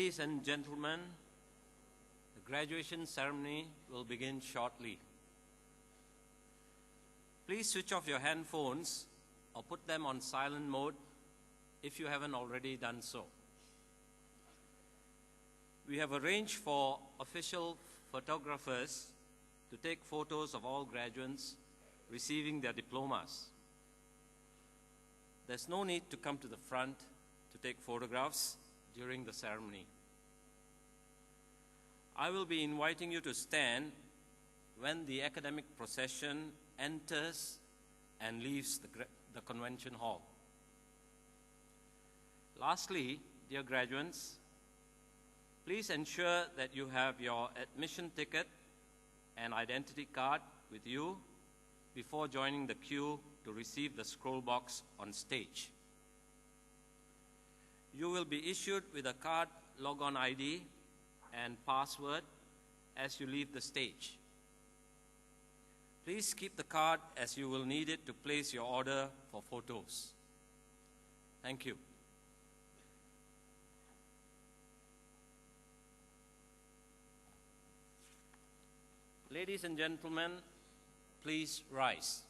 Ladies and gentlemen, the graduation ceremony will begin shortly. Please switch off your handphones or put them on silent mode if you haven't already done so. We have arranged for official photographers to take photos of all graduates receiving their diplomas. There's no need to come to the front to take photographs during the ceremony. I will be inviting you to stand when the academic procession enters and leaves the convention hall. Lastly, dear graduates, please ensure that you have your admission ticket and identity card with you before joining the queue to receive the scroll box on stage. You will be issued with a card log-on ID and password as you leave the stage. Please keep the card as you will need it to place your order for photos. Thank you. Ladies and gentlemen, please rise.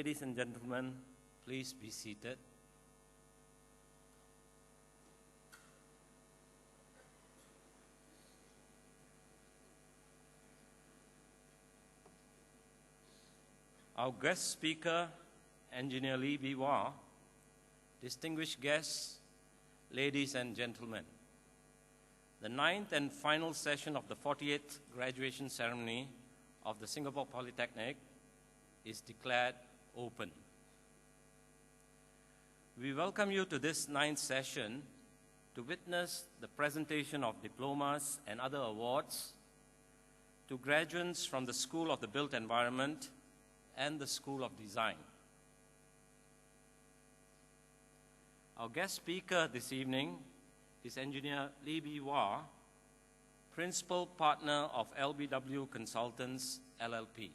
Ladies and gentlemen, please be seated. Our guest speaker, Engineer Lee Bee Wah, distinguished guests, ladies and gentlemen, the 9th and final session of the 48th graduation ceremony of the Singapore Polytechnic is declared open. We welcome you to this 9th session to witness the presentation of diplomas and other awards to graduates from the School of the Built Environment and the School of Design. Our guest speaker this evening is Engineer Lee Bee Wah, Principal Partner of LBW Consultants, LLP.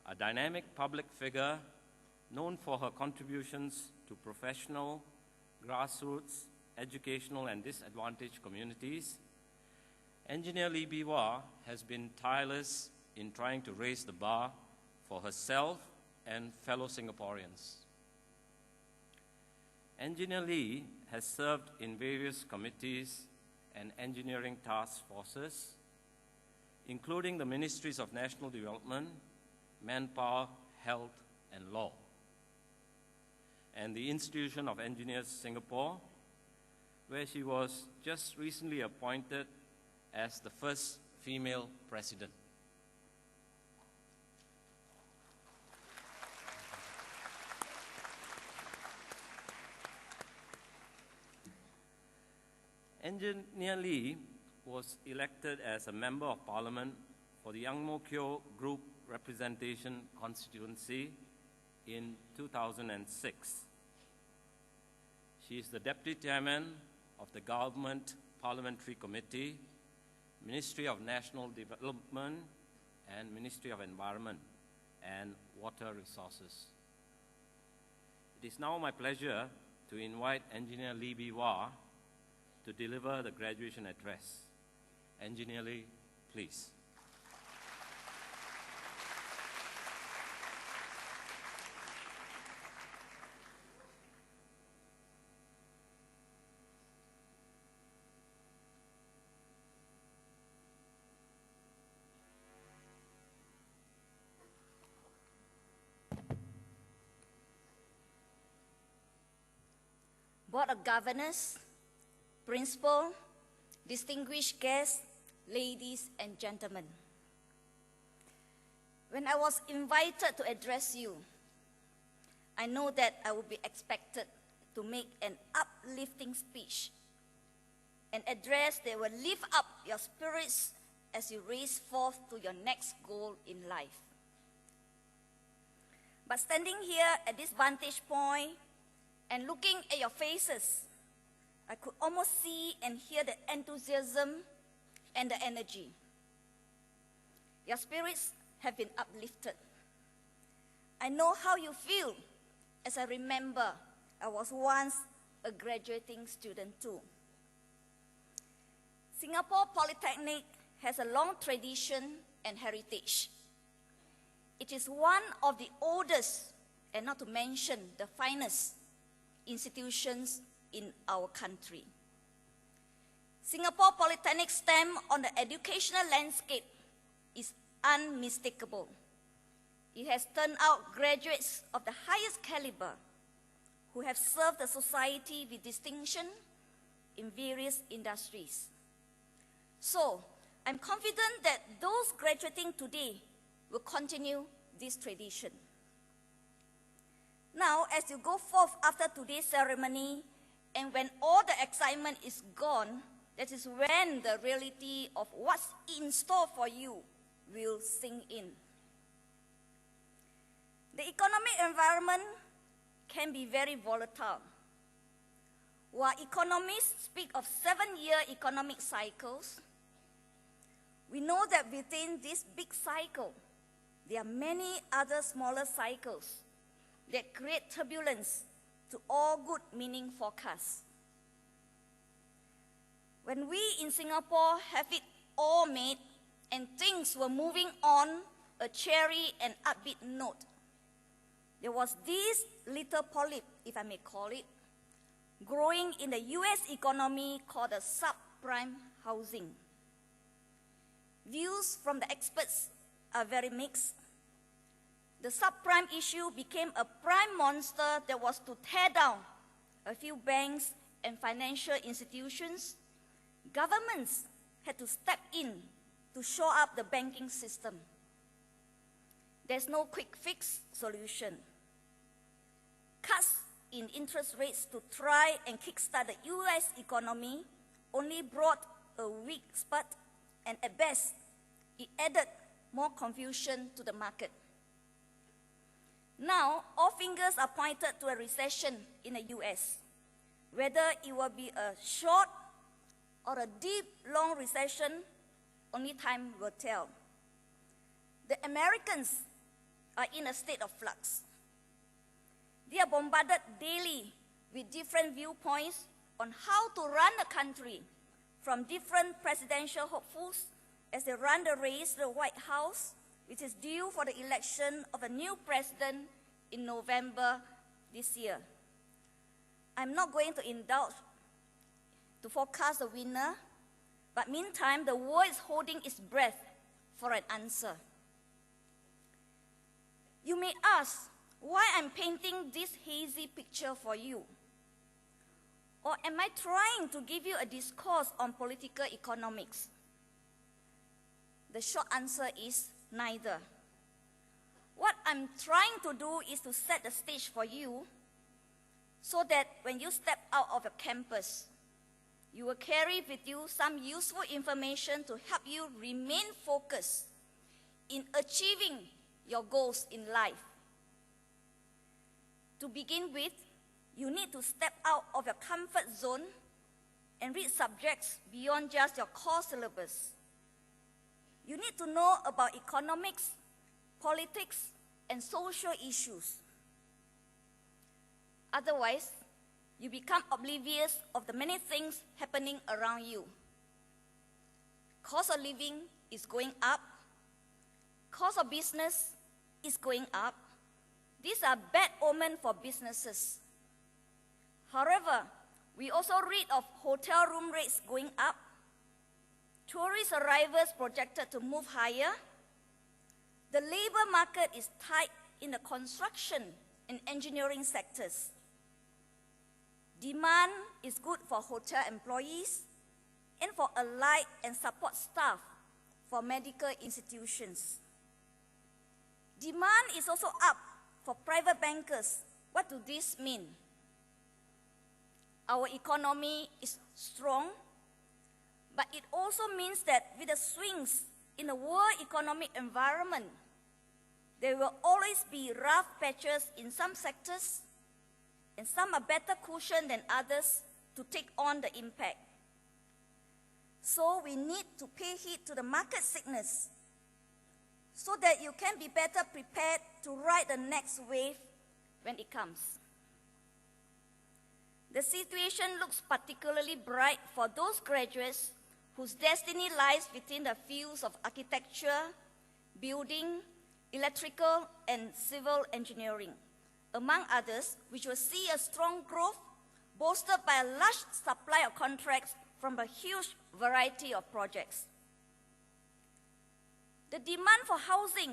a dynamic public figure known for her contributions to professional, grassroots, educational, and disadvantaged communities, Engineer Lee Bee Wah has been tireless in trying to raise the bar for herself and fellow Singaporeans. Engineer Lee has served in various committees and engineering task forces, including the Ministries of National Development, Manpower, Health, and Law, and the Institution of Engineers Singapore, where she was just recently appointed as the first female president. Engineer Lee was elected as a Member of Parliament for the Ang Mo Kio Group Representation Constituency in 2006. She is the Deputy Chairman of the Government Parliamentary Committee, Ministry of National Development, and Ministry of Environment and Water Resources. It is now my pleasure to invite Engineer Lee Bee Wah to deliver the graduation address. Engineer Lee, please. Board of Governors, Principal, distinguished guests, ladies and gentlemen. When I was invited to address you, I know that I would be expected to make an uplifting speech, an address that will lift up your spirits as you race forth to your next goal in life. But standing here at this vantage point and looking at your faces, I could almost see and hear the enthusiasm and the energy. Your spirits have been uplifted. I know how you feel, as I remember I was once a graduating student too. Singapore Polytechnic has a long tradition and heritage. It is one of the oldest, and not to mention the finest, institutions in our country. Singapore Polytechnic's stamp on the educational landscape is unmistakable. It has turned out graduates of the highest caliber who have served the society with distinction in various industries. So, I'm confident that those graduating today will continue this tradition. Now, as you go forth after today's ceremony, and when all the excitement is gone, that is when the reality of what's in store for you will sink in. The economic environment can be very volatile. While economists speak of 7-year economic cycles, we know that within this big cycle, there are many other smaller cycles that create turbulence to all good-meaning forecasts. When we in Singapore have it all made and things were moving on a cheery and upbeat note, there was this little polyp, if I may call it, growing in the US economy called the subprime housing. Views from the experts are very mixed. The subprime issue became a prime monster that was to tear down a few banks and financial institutions. Governments had to step in to shore up the banking system. There's no quick fix solution. Cuts in interest rates to try and kickstart the US economy only brought a weak spurt, and at best, it added more confusion to the market. Now, all fingers are pointed to a recession in the US. Whether it will be a short or a deep, long recession, only time will tell. The Americans are in a state of flux. They are bombarded daily with different viewpoints on how to run the country, from different presidential hopefuls as they run the race to the White House, which is due for the election of a new president in November this year. I'm not going to indulge to forecast the winner, but meantime, the world is holding its breath for an answer. You may ask why I'm painting this hazy picture for you. Or am I trying to give you a discourse on political economics? The short answer is neither. What I'm trying to do is to set the stage for you so that when you step out of your campus, you will carry with you some useful information to help you remain focused in achieving your goals in life. To begin with, you need to step out of your comfort zone and read subjects beyond just your core syllabus. You need to know about economics, politics, and social issues. Otherwise, you become oblivious of the many things happening around you. Cost of living is going up. Cost of business is going up. These are bad omens for businesses. However, we also read of hotel room rates going up, tourist arrivals projected to move higher. The labor market is tight in the construction and engineering sectors. Demand is good for hotel employees and for allied and support staff for medical institutions. Demand is also up for private bankers. What do this mean? Our economy is strong, but it also means that with the swings in the world economic environment, there will always be rough patches in some sectors, and some are better cushioned than others to take on the impact. So we need to pay heed to the market signals so that you can be better prepared to ride the next wave when it comes. The situation looks particularly bright for those graduates whose destiny lies within the fields of architecture, building, electrical, and civil engineering, among others, which will see a strong growth bolstered by a large supply of contracts from a huge variety of projects. The demand for housing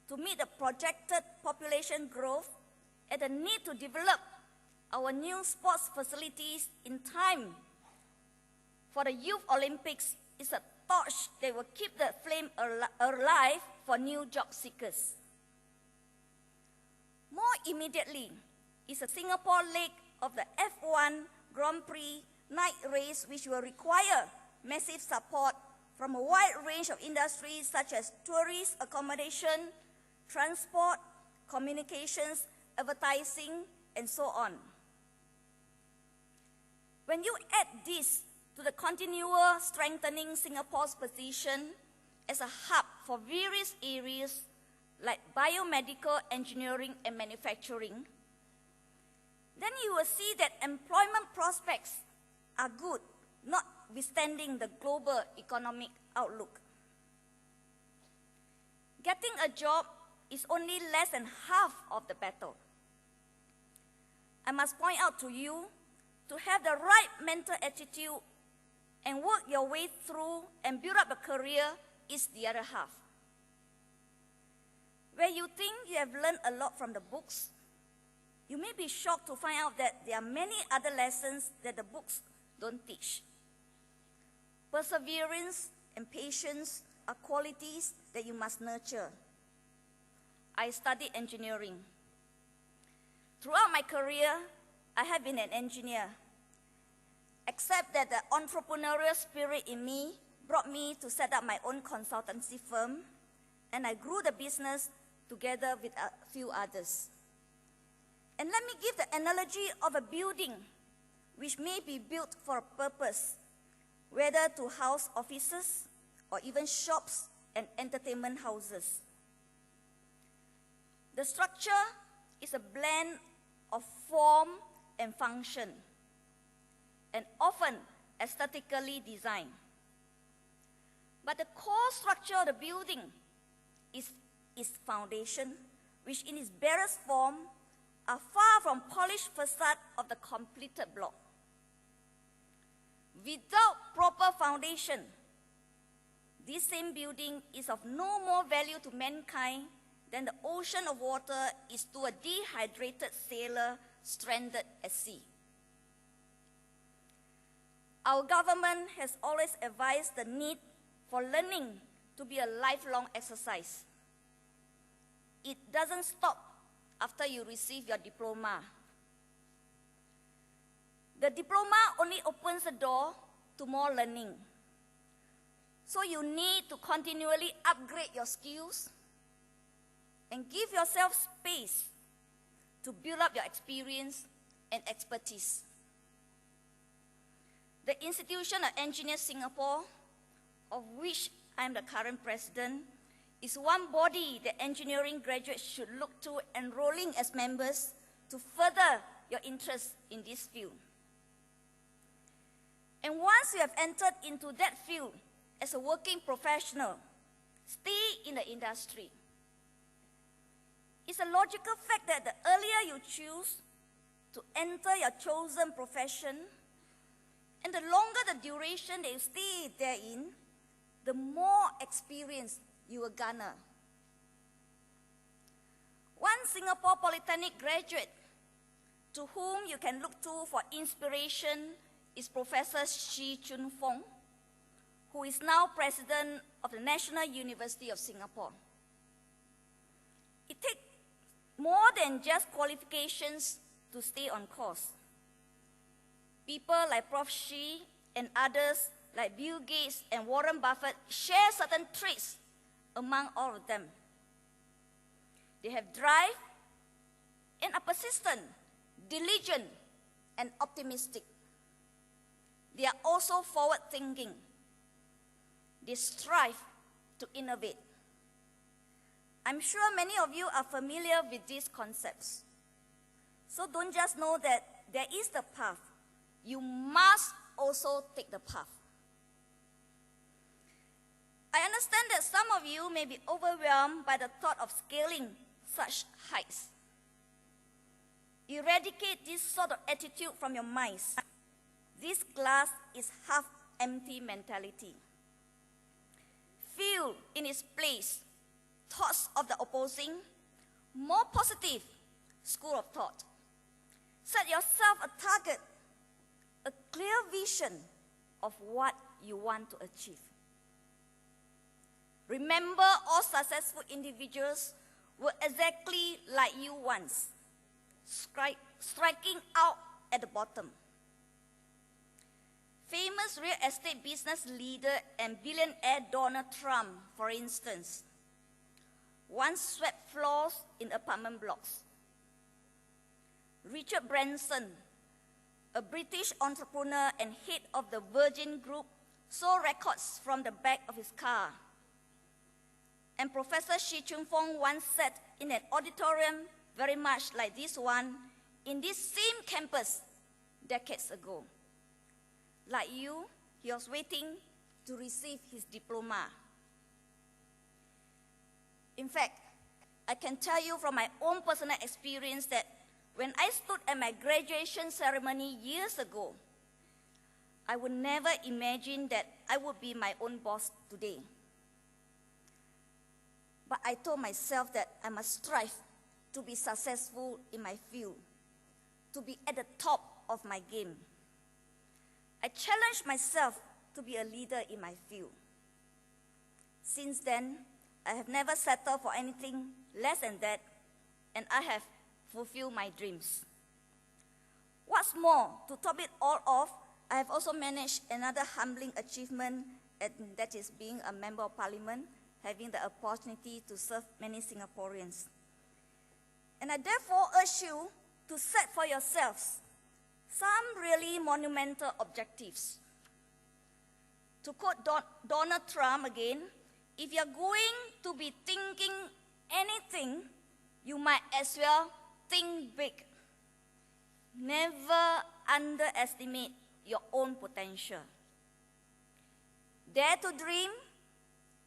to meet the projected population growth and the need to develop our new sports facilities in time for the Youth Olympics is a torch that will keep the flame alive for new job seekers. More immediately is a Singapore leg of the F1 Grand Prix night race, which will require massive support from a wide range of industries such as tourist accommodation, transport, communications, advertising, and so on. When you add this to the continual strengthening Singapore's position as a hub for various areas like biomedical engineering and manufacturing, then you will see that employment prospects are good, notwithstanding the global economic outlook. Getting a job is only less than half of the battle. I must point out to you, to have the right mental attitude and work your way through and build up a career is the other half. Where you think you have learned a lot from the books, you may be shocked to find out that there are many other lessons that the books don't teach. Perseverance and patience are qualities that you must nurture. I studied engineering. Throughout my career, I have been an engineer, except that the entrepreneurial spirit in me brought me to set up my own consultancy firm, and I grew the business together with a few others. And let me give the analogy of a building which may be built for a purpose, whether to house offices or even shops and entertainment houses. The structure is a blend of form and function, and often aesthetically designed. But the core structure of the building is its foundation, which in its barest form are far from polished facade of the completed block. Without proper foundation, this same building is of no more value to mankind than the ocean of water is to a dehydrated sailor stranded at sea. Our government has always advised the need for learning to be a lifelong exercise. It doesn't stop after you receive your diploma. The diploma only opens the door to more learning. So you need to continually upgrade your skills and give yourself space to build up your experience and expertise. The Institution of Engineers Singapore, of which I am the current president, is one body that engineering graduates should look to enrolling as members to further your interest in this field. And once you have entered into that field as a working professional, stay in the industry. It's a logical fact that the earlier you choose to enter your chosen profession, and the longer the duration that you stay therein, the more experience you will garner. One Singapore Polytechnic graduate to whom you can look to for inspiration is Professor Shi Chun Fong, who is now president of the National University of Singapore. It takes more than just qualifications to stay on course. People like Prof. Shi and others like Bill Gates and Warren Buffett share certain traits among all of them. They have drive and are persistent, diligent, and optimistic. They are also forward-thinking. They strive to innovate. I'm sure many of you are familiar with these concepts. So don't just know that there is the path. You must also take the path. I understand that some of you may be overwhelmed by the thought of scaling such heights. Eradicate this sort of attitude from your minds. This glass is half empty mentality. Feel in its place thoughts of the opposing, more positive school of thought. Set yourself a target, a clear vision of what you want to achieve. Remember, all successful individuals were exactly like you once, striking out at the bottom. Famous real estate business leader and billionaire Donald Trump, for instance, once swept floors in apartment blocks. Richard Branson, a British entrepreneur and head of the Virgin Group, saw records from the back of his car. And Professor Shi Chun Fong once sat in an auditorium very much like this one in this same campus decades ago. Like you, he was waiting to receive his diploma. In fact, I can tell you from my own personal experience that when I stood at my graduation ceremony years ago, I would never imagine that I would be my own boss today. But I told myself that I must strive to be successful in my field, to be at the top of my game. I challenged myself to be a leader in my field. Since then, I have never settled for anything less than that, and I have fulfilled my dreams. What's more, to top it all off, I have also managed another humbling achievement, and that is being a member of parliament, having the opportunity to serve many Singaporeans. And I therefore urge you to set for yourselves some really monumental objectives. To quote Donald Trump again, if you're going to be thinking anything, you might as well think big. Never underestimate your own potential. Dare to dream,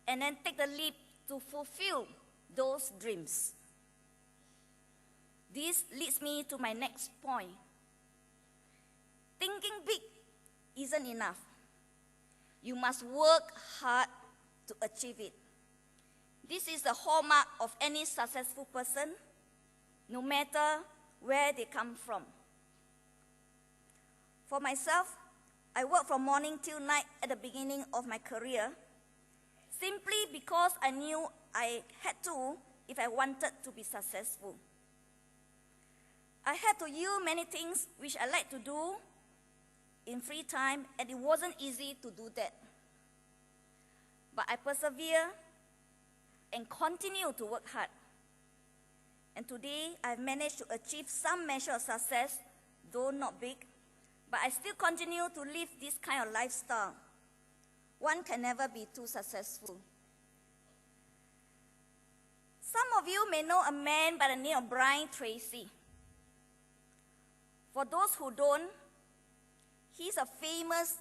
and then take the leap to fulfill those dreams. This leads me to my next point. Thinking big isn't enough. You must work hard to achieve it. This is the hallmark of any successful person, no matter where they come from. For myself, I worked from morning till night at the beginning of my career, simply because I knew I had to if I wanted to be successful. I had to yield many things which I like to do in free time, and it wasn't easy to do that. But I persevere and continue to work hard. And today, I've managed to achieve some measure of success, though not big, but I still continue to live this kind of lifestyle. One can never be too successful. Some of you may know a man by the name of Brian Tracy. For those who don't, he's a famous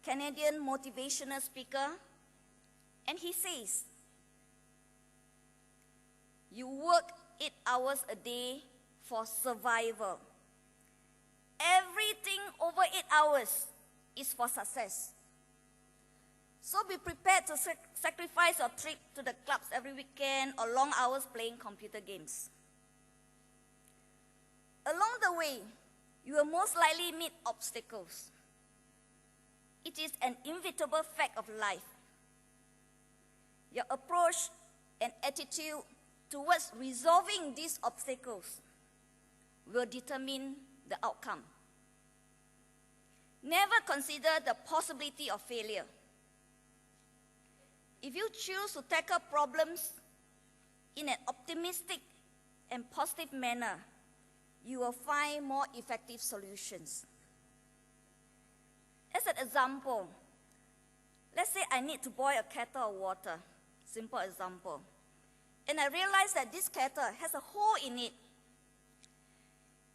Canadian motivational speaker, and he says, "You work 8 hours a day for survival. Everything over 8 hours is for success. So be prepared to sacrifice your trip to the clubs every weekend or long hours playing computer games. Along the way, you will most likely meet obstacles. It is an inevitable fact of life. Your approach and attitude towards resolving these obstacles will determine the outcome. Never consider the possibility of failure. If you choose to tackle problems in an optimistic and positive manner, you will find more effective solutions. As an example, let's say I need to boil a kettle of water, simple example, and I realize that this kettle has a hole in it.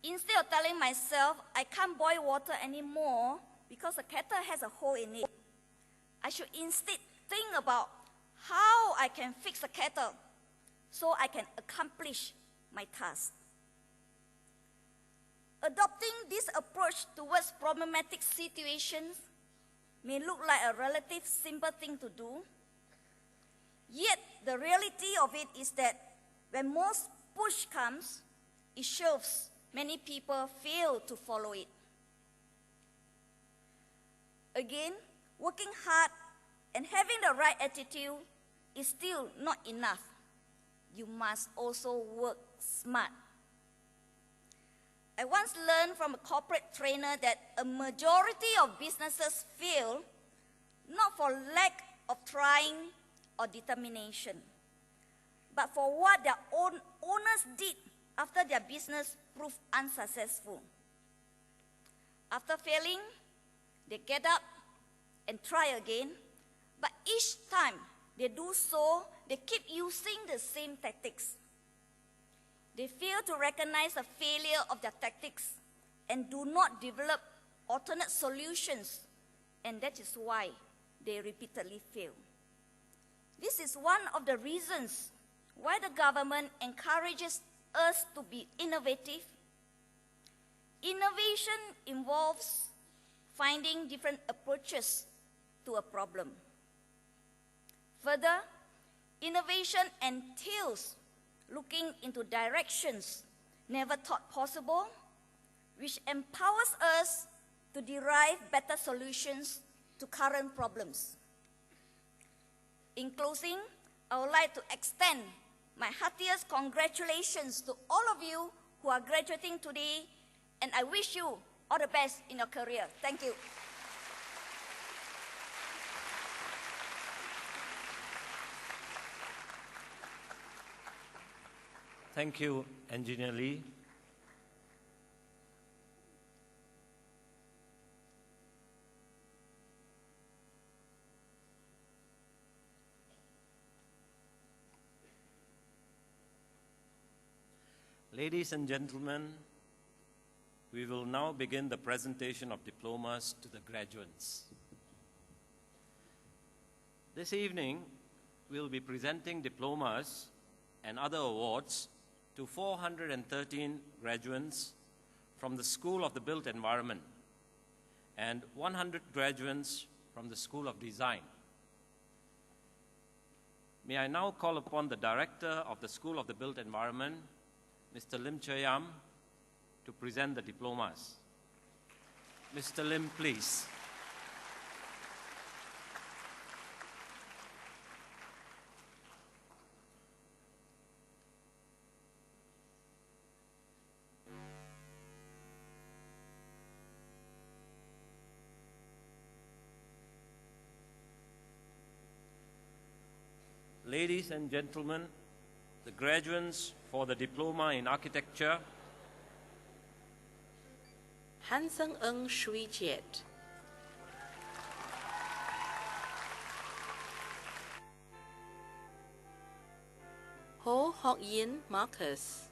Instead of telling myself I can't boil water anymore because the kettle has a hole in it, I should instead think about how I can fix the kettle so I can accomplish my task. Adopting this approach towards problematic situations may look like a relatively simple thing to do, yet the reality of it is that when most push comes, it shows many people fail to follow it. Again, working hard and having the right attitude is still not enough. You must also work smart. I once learned from a corporate trainer that a majority of businesses fail not for lack of trying or determination, but for what their own owners did after their business proved unsuccessful. After failing, they get up and try again, but each time they do so, they keep using the same tactics. They fail to recognize the failure of their tactics and do not develop alternate solutions, and that is why they repeatedly fail. This is one of the reasons why the government encourages us to be innovative. Innovation involves finding different approaches to a problem. Further, innovation entails looking into directions never thought possible, which empowers us to derive better solutions to current problems. In closing, I would like to extend my heartiest congratulations to all of you who are graduating today, and I wish you all the best in your career. Thank you. Thank you, Engineer Lee. Ladies and gentlemen, we will now begin the presentation of diplomas to the graduates. This evening, we'll be presenting diplomas and other awards to 413 graduates from the School of the Built Environment and 100 graduates from the School of Design. May I now call upon the Director of the School of the Built Environment, Mr. Lim Cheyam, to present the diplomas. Mr. Lim, please. Ladies and gentlemen, the graduates for the Diploma in Architecture, Han Sung-eung Shui Jiet, Ho Hock Yin Marcus,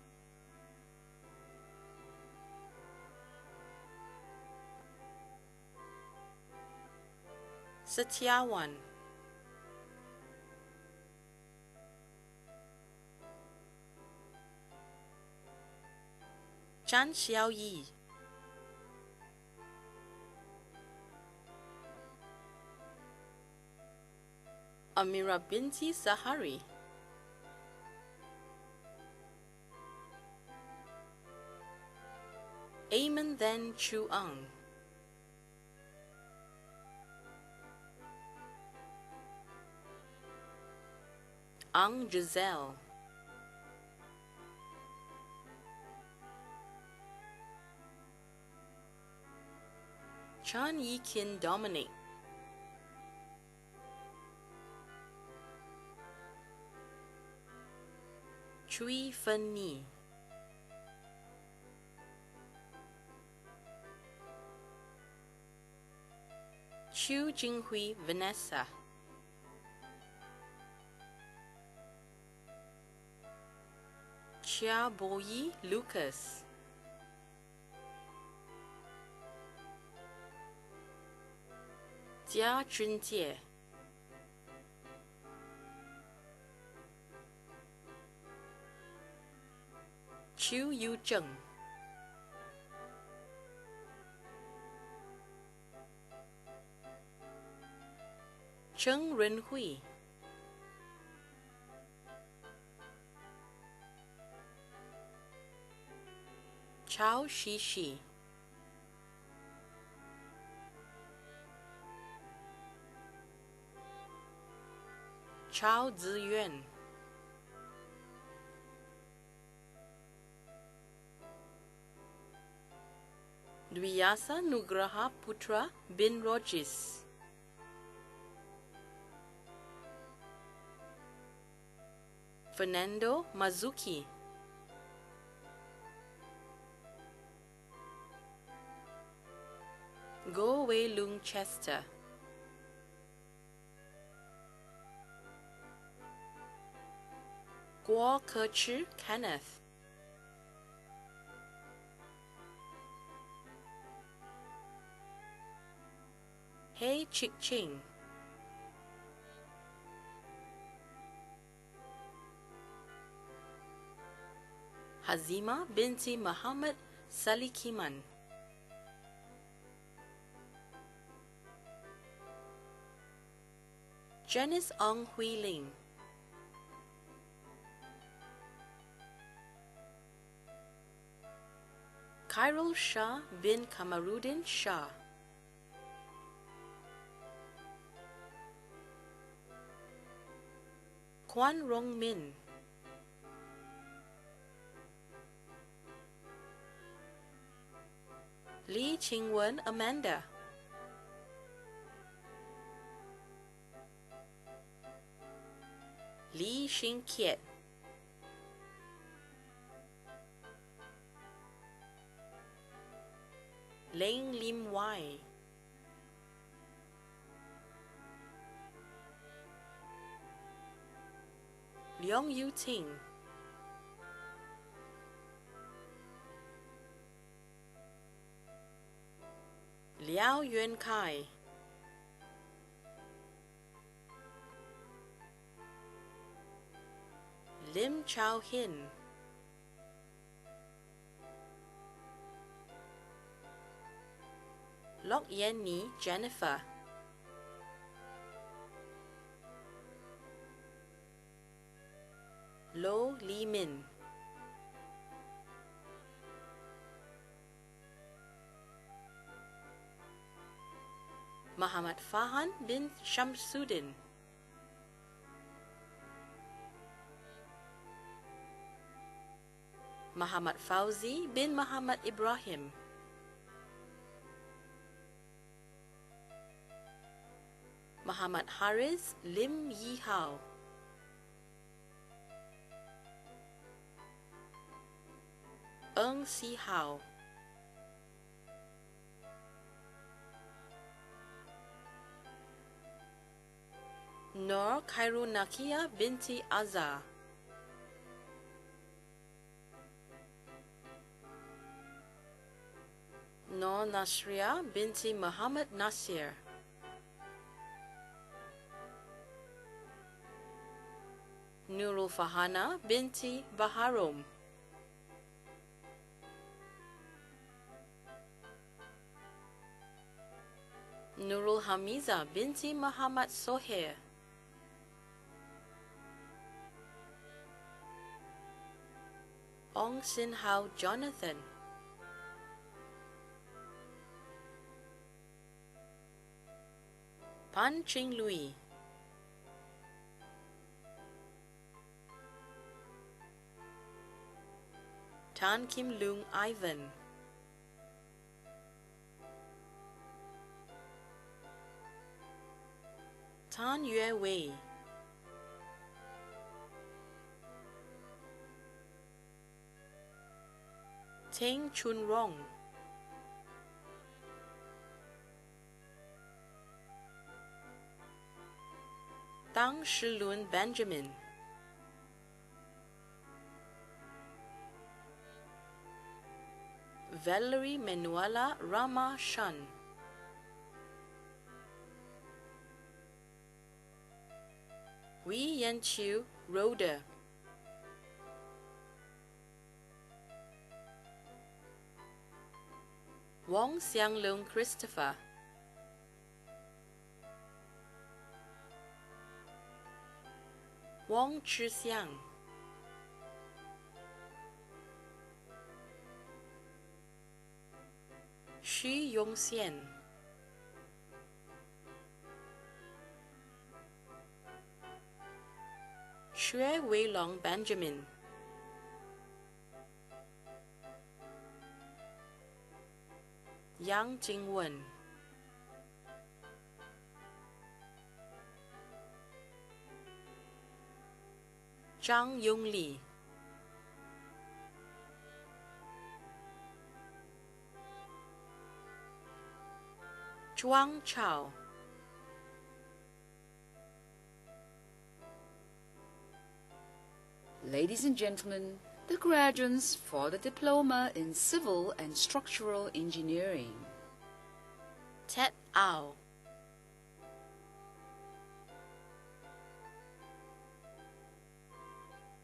Satyawan, Chan Xiao Yi, Amira binti Zahari, Ayman Then Chu Ang, Ang Giselle, Chan Yi Kin Dominic, Chui Fen Ni, Chu Jinghui Vanessa, Chia Boyi Lucas, Jia Junjie, Chu Yu Zheng, Cheng Renhui, Chao Shishi, Chao Ziyuan, Dwyasa Nugraha Putra bin Rogis, Fernando Mazuki, Go Wei Lung Chester, Guo Kechi Kenneth, Hei Chik Ching, Hazima binti Muhammad Salikiman, Janice Ong Hui Ling, Khairul Shah bin Kamaruddin Shah, Kwan Rong Min, Lee Chingwen Amanda, Lee Shin Kiet, Leng Lim Wai, Leong Yu Ting, Liao Yuan Kai, Lim Chao Hin, Lok Yen Ni Jennifer, Lo Li Min, Muhammad Fahan bin Shamsuddin, Muhammad Fauzi bin Muhammad Ibrahim, Muhammad Haris Lim Yi Hao, Eng Si Hao, Nur Khairunakia binti Azhar, Nur Nasria binti Muhammad Nasir, Nurul Fahana binti Baharom, Nurul Hamiza binti Muhammad Sohair, Ong Sin Hao Jonathan, Pan Ching Lui, Tan Kim Lung Ivan, Tan Yue Wei, Teng Chun Rong, Tang Shilun Benjamin, Valerie Manuela Rama Shan, Wei Yanqiu Rhoda, Wong Xianglong Christopher, Wong Chixiang, Xu Yongxian, Xue Weilong Benjamin, Yang Jingwen, Zhang Yongli, Zhuang Chao, Ladies and gentlemen, the graduates for the Diploma in Civil and Structural Engineering. Ted Ao,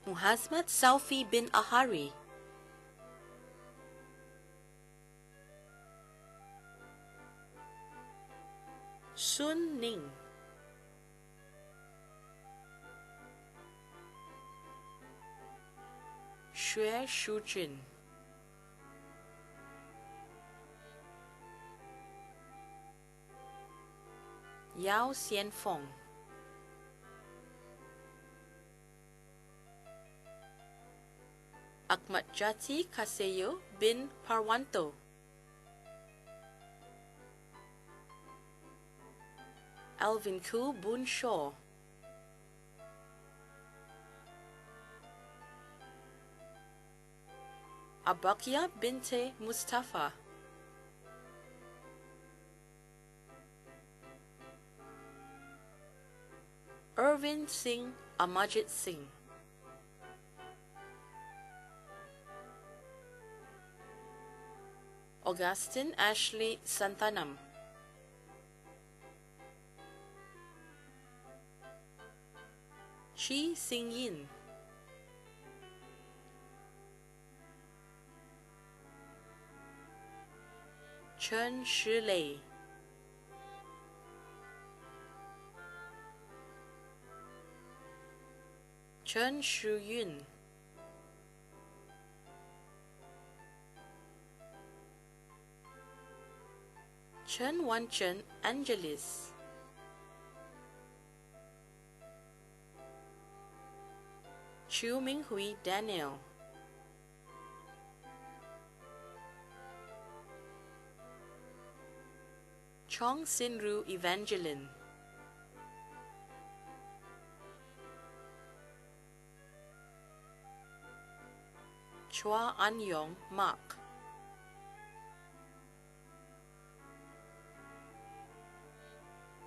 Muhammad Saufi bin Ahari, Sun Ning, Xue Shujun, Yao Xianfeng, Ahmad Jati Kaseyo bin Parwanto, Alvin Ku Bun Shaw, Abakia binte Mustafa, Irvin Singh Amajit Singh, Augustine Ashley Santanam, Shi Xing Yin, Chen Shilei, Chen Shuyun, Chen Wanchen Angelis, Chu Minghui Daniel, Chong Sinru Evangeline, Chua Anyong Mark,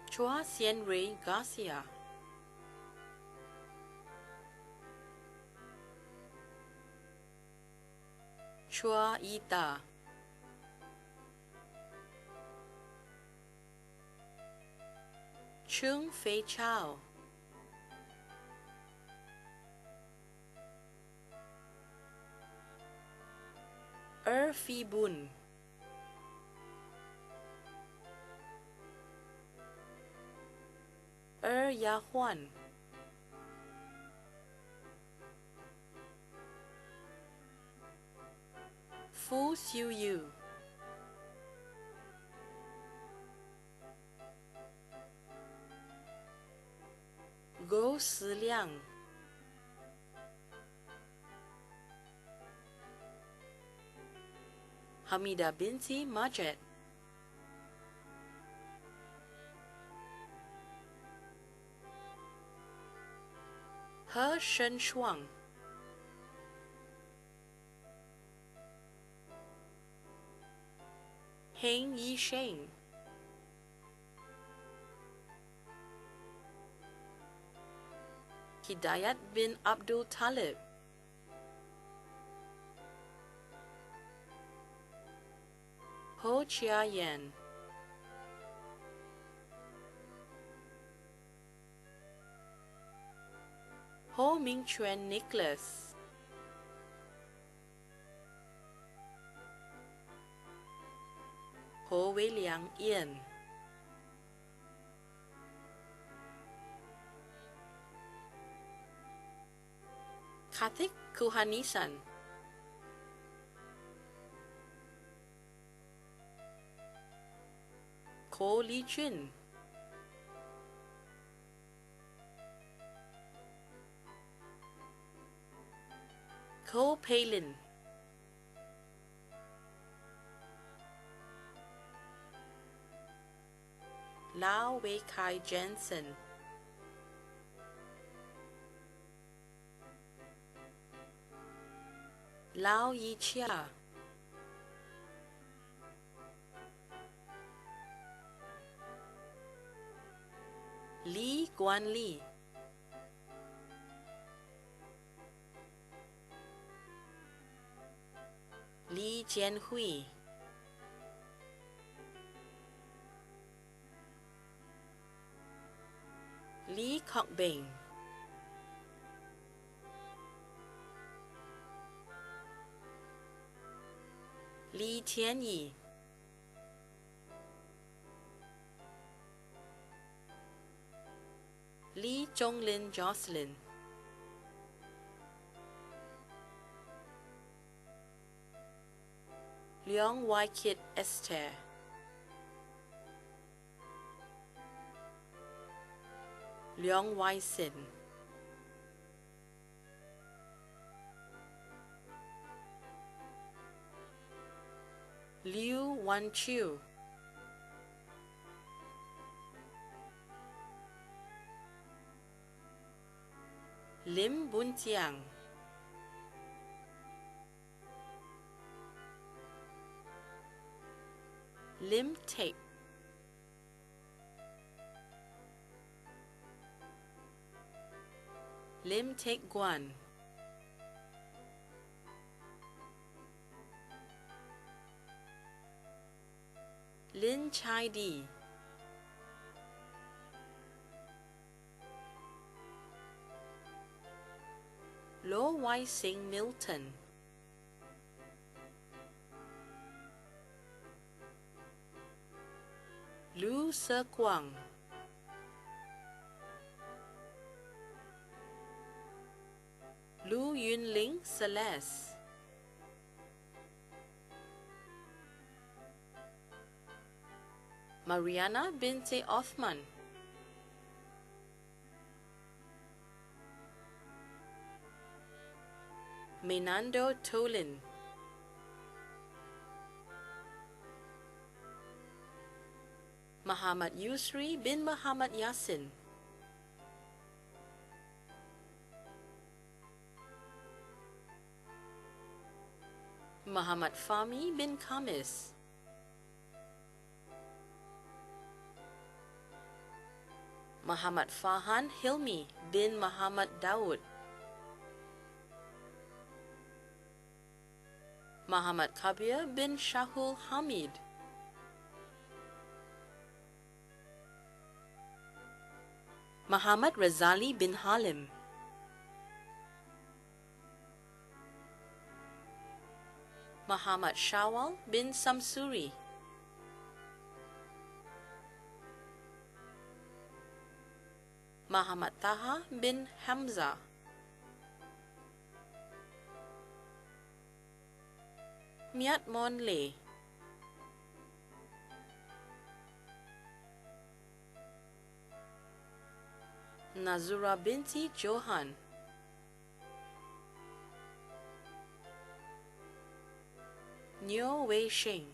Chua Sien Ray Garcia, Chua Ita, Chung Fei Chao, Phi Bun, Ya Huan, Fu Xiu Yu, Go Si Liang, Hamida binti Majed, He Shen Shuang, Heng Yi Sheng, Hidayat bin Abdul Talib, Ho Chia Yan, Ho Ming Chuan Nicholas, Ho Wei Liang Ian, Karthik Kuhanisan, Ko Li Jun, Ko Palin, Lau Wei Kai Jensen, Lao Yi Chia, Li Guan Li, Li Jianhui, Li Kok-beng, Li Tianyi, Li Zhonglin Jocelyn, Leong Wai Kit Esther, Leong Wai Sin, Liu Wan Chiu, Lim Bun Tiang, Lim Tape, Lim Take Guan, Lin Chai Di, Lo Wai Sing Milton, Lu Se Kwang, Lu Yunling Celeste, Mariana binti Othman, Menando Tolin, Muhammad Yusri bin Muhammad Yasin, Muhammad Fahmi bin Kamis, Muhammad Farhan Hilmi bin Muhammad Daud, Muhammad Kabir bin Shahul Hamid, Muhammad Razali bin Halim, Muhammad Shawal bin Samsuri, Muhammad Taha bin Hamza, Miat Mon Le, Nazura binti Johan, Nyo Wei Sheng,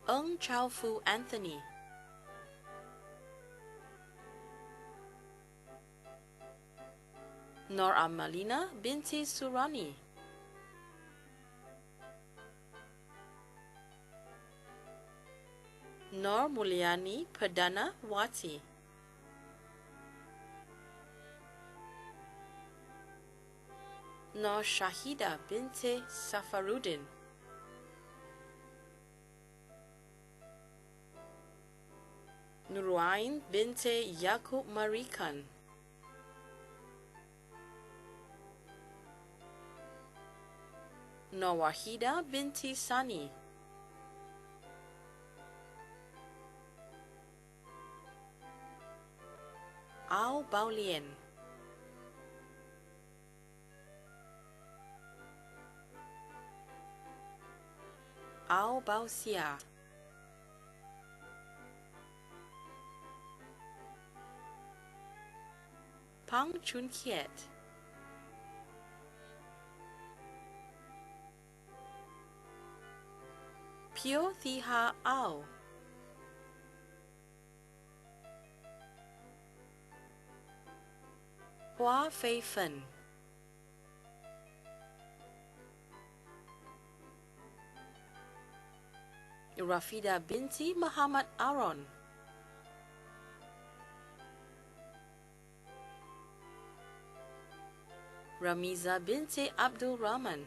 Eng Chao Fu Anthony, Nor Amalina binti Surani, Nor Mulyani Perdana Wati, Nor Shahida binti Safaruddin, Nurain binti Yaqub Marikan, Nor Wahida binti Sani, Ao Baolien, Ao Baoxia, Pang Chun Kiet, Pio Thiha Ao, Hua Fei Fen, Rafida binti Muhammad Aron, Ramiza binti Abdul Rahman,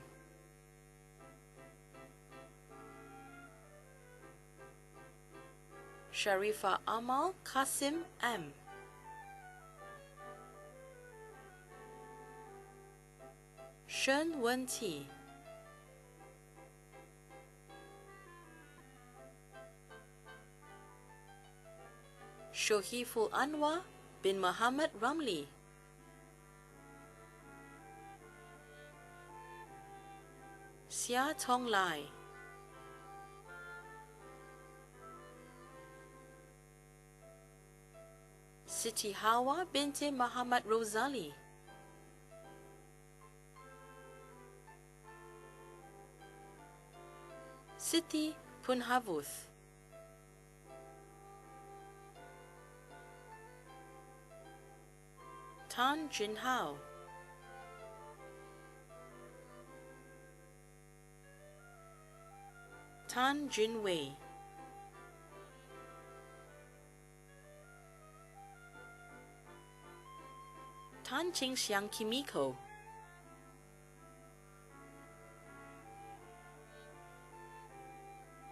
Sharifa Amal Qasim M, Shen Wen-Ti, Shohiful Anwar bin Muhammad Ramli, Sia Tong Lai, Siti Hawa binti Muhammad Rosali, Siti Punhavuth, Tan Jin Hao, Tan Jin Wei, Tan Ching Xiang Kimiko,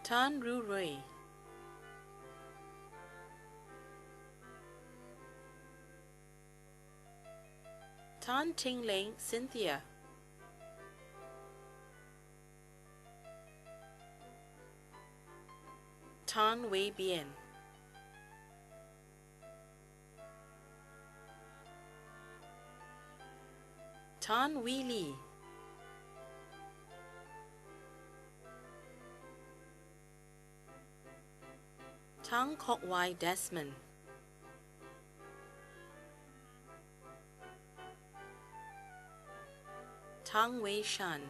Tan Ru Rui, Tan Ting Leng Cynthia. Tan Wei Bien. Tan Wei Li. Tang Kok Wai Desmond. Tang Wei Shan.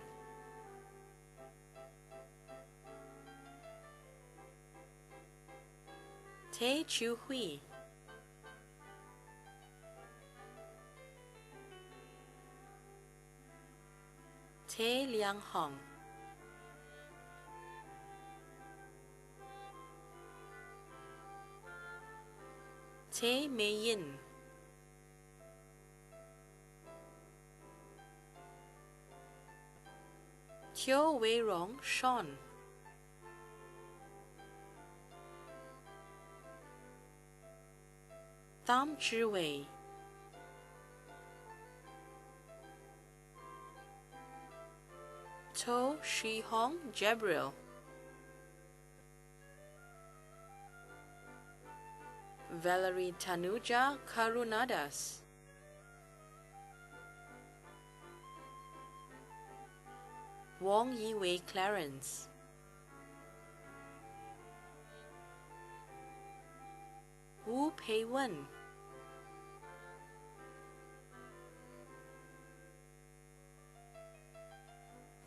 Te Chu Hui. Te Liang Hong. Te Mei Yin. Teo Wei Rong Sean. Tham Zhi Wei. To Shi Hong Gabriel. Valerie Tanuja Karunadas. Wong Yi Wei Clarence. Wu Pei Wen.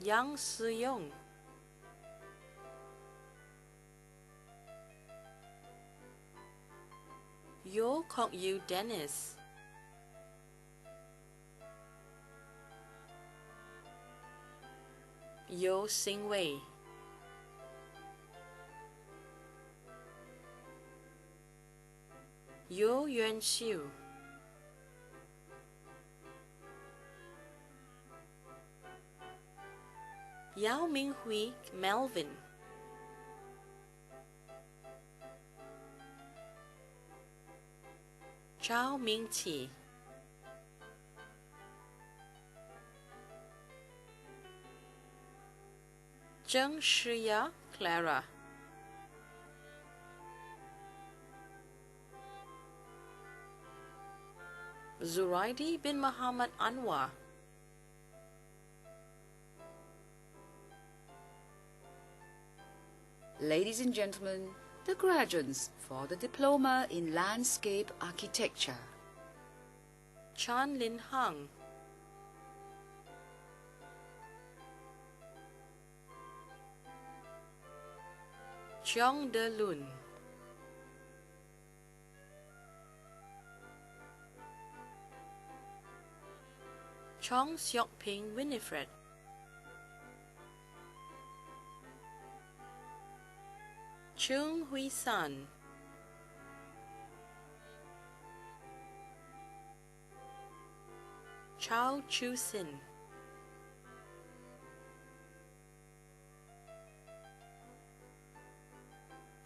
Yang Si-yong. Yo Kok Yu Dennis. Yo Sing Wei. Yo Yuan Xiu. Yao Ming Hui Melvin. Chao Ming Ti. Zheng Shiya Clara. Zuraidi bin Muhammad Anwar. Ladies and gentlemen, the graduates for the Diploma in Landscape Architecture. Chan Lin Hang. Cheong De Lun. Chong Seok Ping Winifred. Chung Hui San. Chao Chu Sin.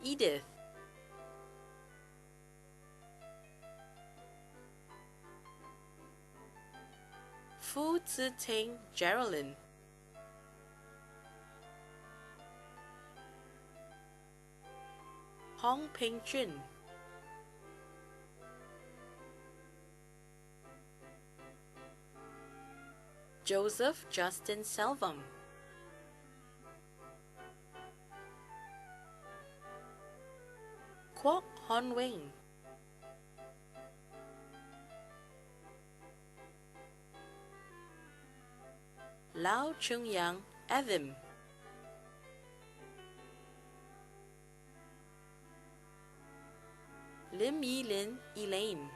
Edith. Fu Ziteng Geraldine. Hong Ping Jun. Joseph Justin Selvum. Kwok Hon Wing. Lao Chung Yang Evim. Lim Yi Lin Elaine.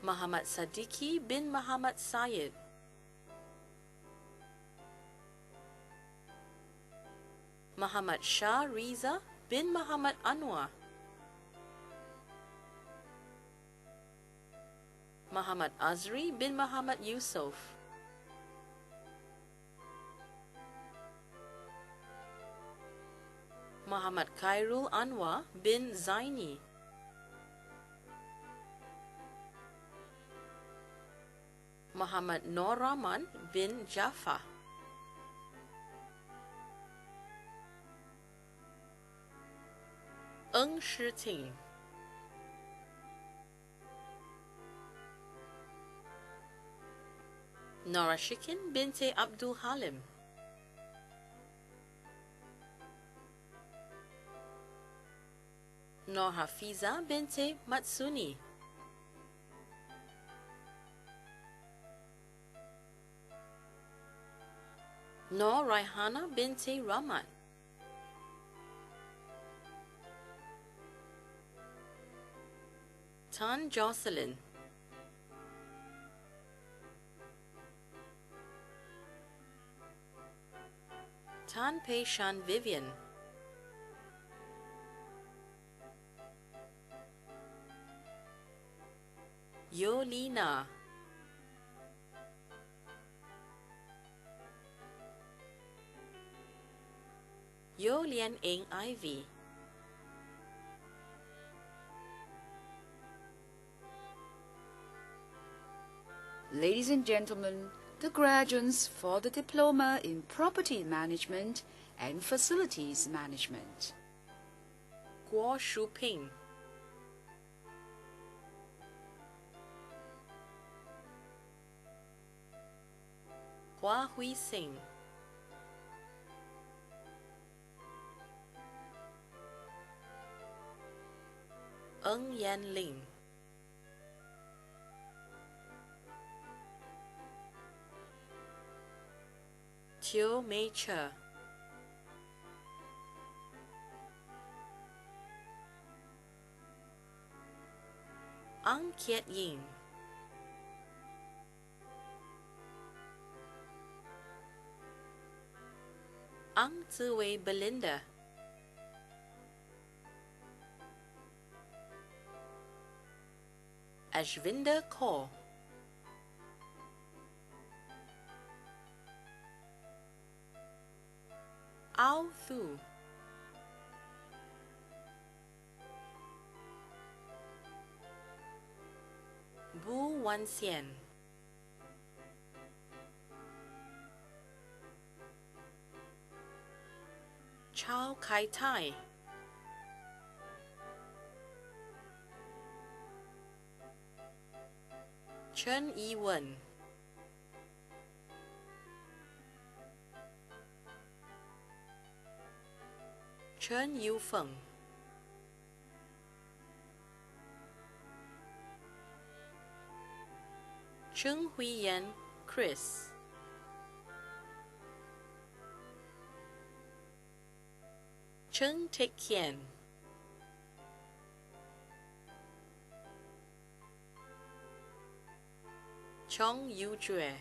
Muhammad Siddiqui bin Muhammad Syed. Muhammad Shah Riza bin Muhammad Anwar. Muhammad Azri bin Muhammad Yusuf. Muhammad Khairul Anwar bin Zaini. Muhammad Nur Rahman bin Jaffa. Ng Shiting. Nora Shikin binti Abdul Halim. Nur Hafiza binti Matsuni. Nur Raihana binti Rahman. Tan Jocelyn. Tan Pei Shan Vivian. Yolina. Yo Lian Ing Ivy. Ladies and gentlemen, the graduates for the Diploma in Property Management and Facilities Management. Guo Shuping. Hua Hui Sing. Ng Yan Ling. Teo Mei Che. Ang Kiet Ying. Ang Ziwei Belinda. Ashvinder Kaur. Ao Thu. Bu Wan Xian. Chao Kai Tai. Chen Yi Wen. Chen Yu Feng. Chung Huiyan Chris. Cheng Tek Kian. Chong Yu Jue.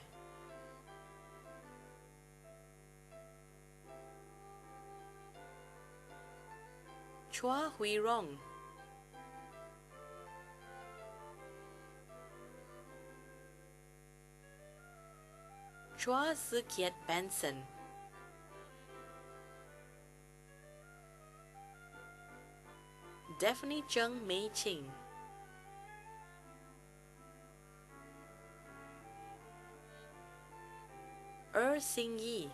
Chua Hui Rong. Chua Si Kiet Benson. Daphne Zheng Mei Qing. Xing Yi.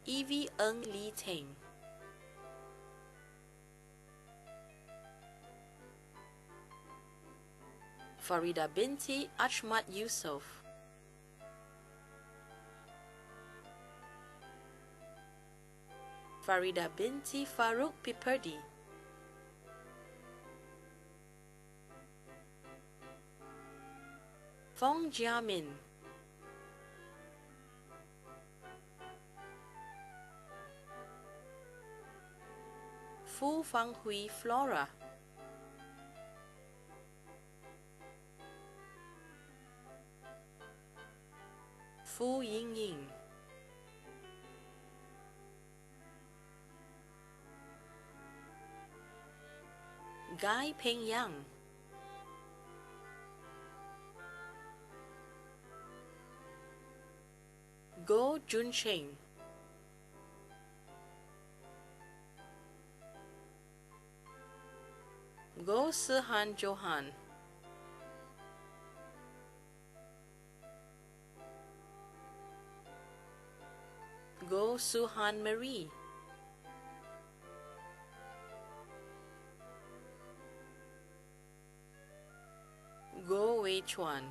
Evie Ng Li Teng. Farida binti Achmat Yusuf. Farida binti Farooq Piperdi. Fong Jiamin. Fu Fanghui Flora. Fu Yingying. Guy Pengyang. Go Juncheng. Go Sihan Johan. Go Suhan Marie. Go Wei Chuan.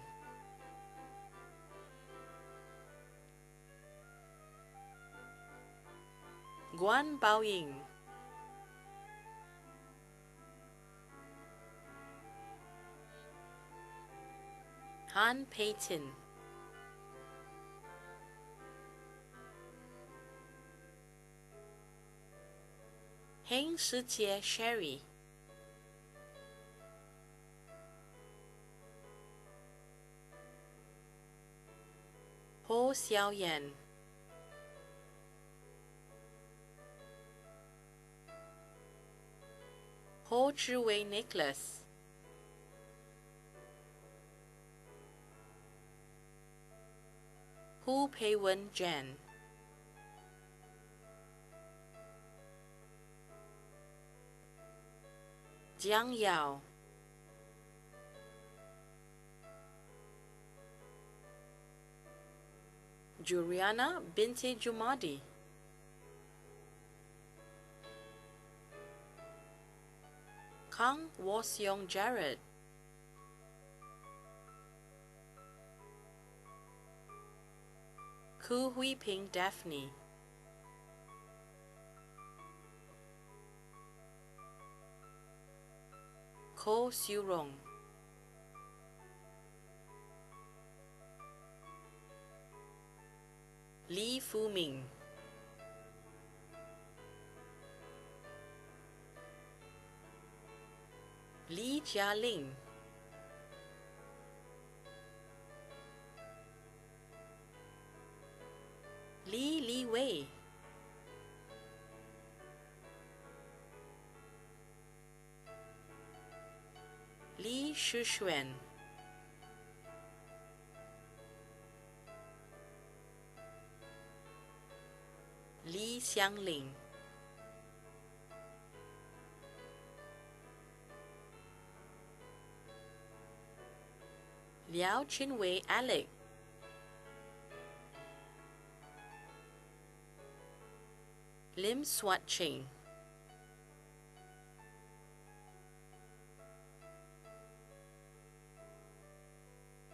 Guan Baoying. Han Peitin. Heng Shijie Sherry. Ho Xiaoyan. Ho Chiwei Nicholas. Hu Peiwen Jan. Jiang Yao. Juliana binti Jumadi. Kang Woseong Jared. Ku Huiping Daphne. Ko Xiurong. Li Fuming. Li Jialing. Li Wei. Li Shushuan. Li Xiangling. Liao Chinwei Alec. Lim Swat Ching.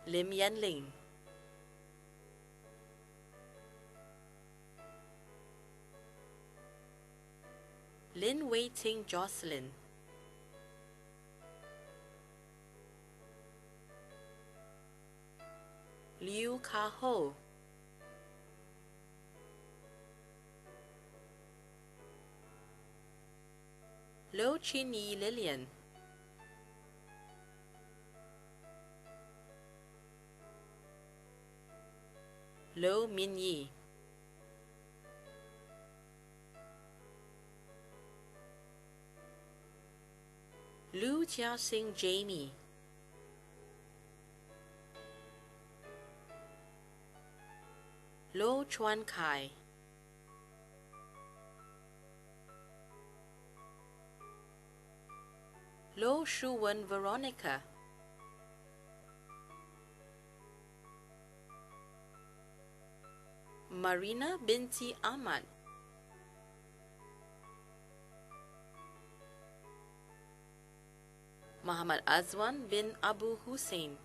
Lim Yanling. Lin Wei Ting Jocelyn. Liu Ka Ho. Lo Chin Yi Lillian. Lo Min Yi. Lu Jiaxing Jamie. Lo Chuan Kai. Lo Shuwen Veronica. Marina binti Ahmad. Muhammad Azwan bin Abu Hussein.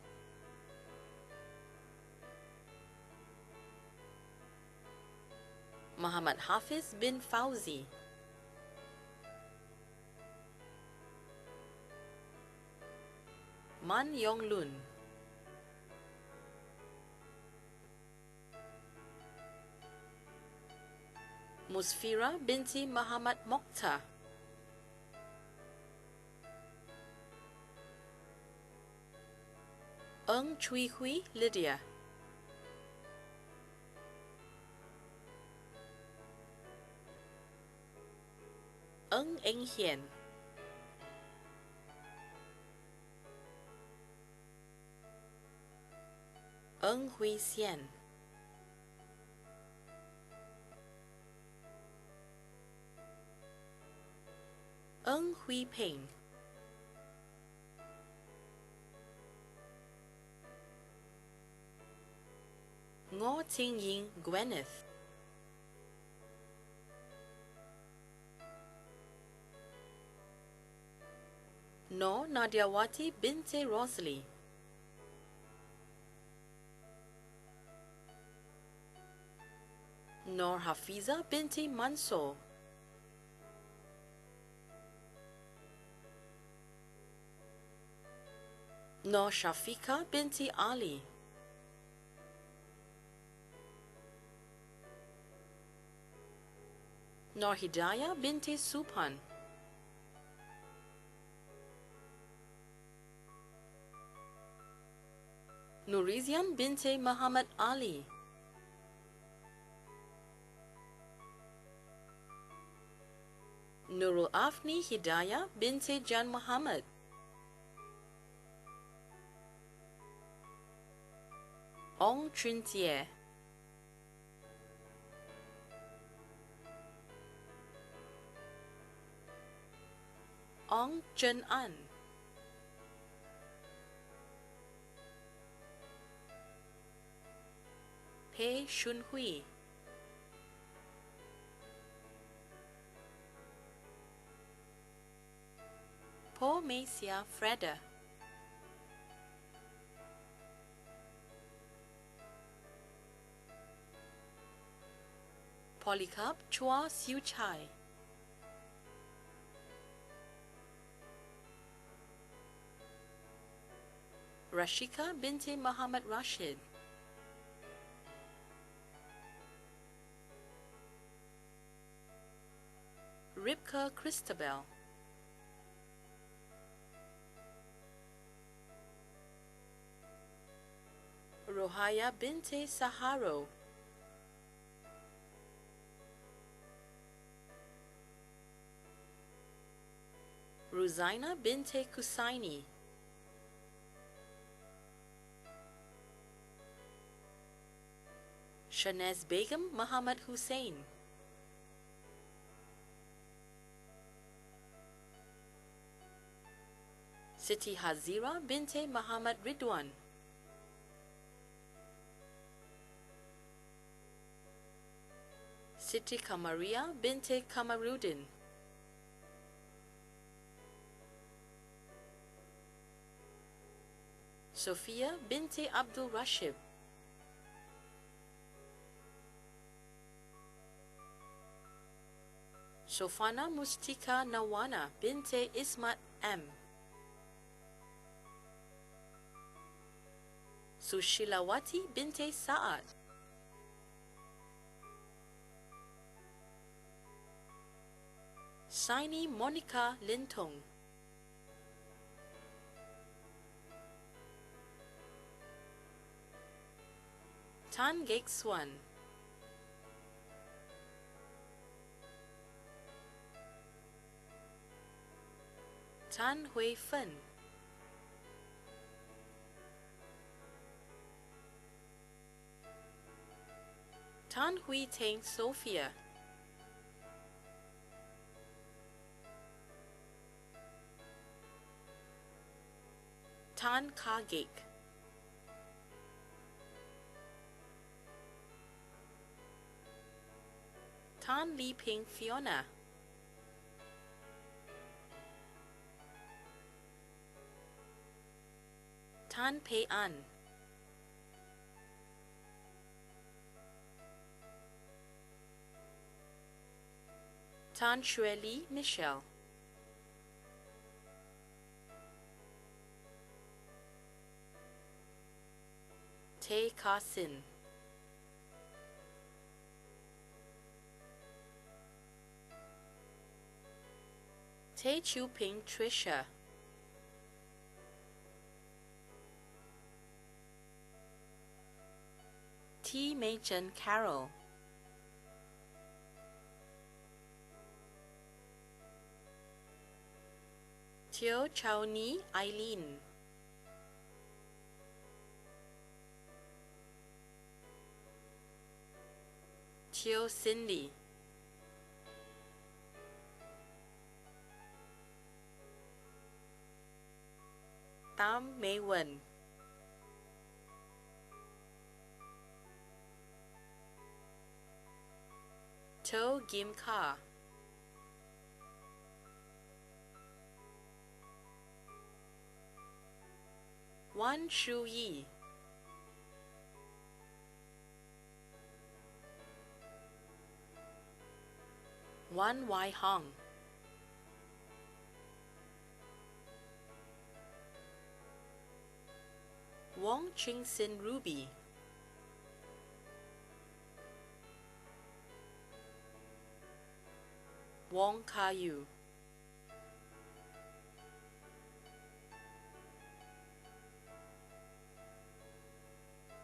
Muhammad Hafiz bin Fauzi. Man Yonglun. Musfira binti Muhammad Mokhtar. Eng Chui Hui Lydia. Eng Eng Hien. Eng Hui Xian. Eng Hui Peng. Ting Ying Gwyneth, Nor Nadiawati Binte Rosalie, Nor Hafiza Binti Mansour, Nor Shafika Binti Ali, Nor Hidayah Binti Supan, Nurizian Binti Muhammad Ali, Nurul Afni Hidayah Binti Jan Muhammad, Ong Chun Tie, Ong Chen An, Pei Shun Hui, Po Meisia Freda, Polycarp Chua Siu Chai, Rashika Binti Muhammad Rashid, Ribka Christabel, Rohaya Binti Saharo, Ruzaina Binti Kusaini, Shanaz Begum Muhammad Hussein, Siti Hazira Binti Muhammad Ridwan, Siti Kamaria Binti Kamarudin, Sophia Binti Abdul Rashid, Sofana Mustika Nawana Binti Ismat M, Sushilawati Binti Saad, Saini Monica Lintong, Tan Gek Swan, Tan Hui Fen, Tan Hui Teng Sophia, Tan Kagik, Tan Li Ping Fiona, Tan Pei An, Tan Xue Li Michelle, Tay Ka Sin, Tay Chu Ping Trisha, T Mei Chen Carol, Teo Chao Ni Eileen, Teo Cindy, Tam Mei Wen, To Gim Ka. Wan Shu Yi. Wan Wai Hong. Wong Ching Sin Ruby. Wong Ka Yu.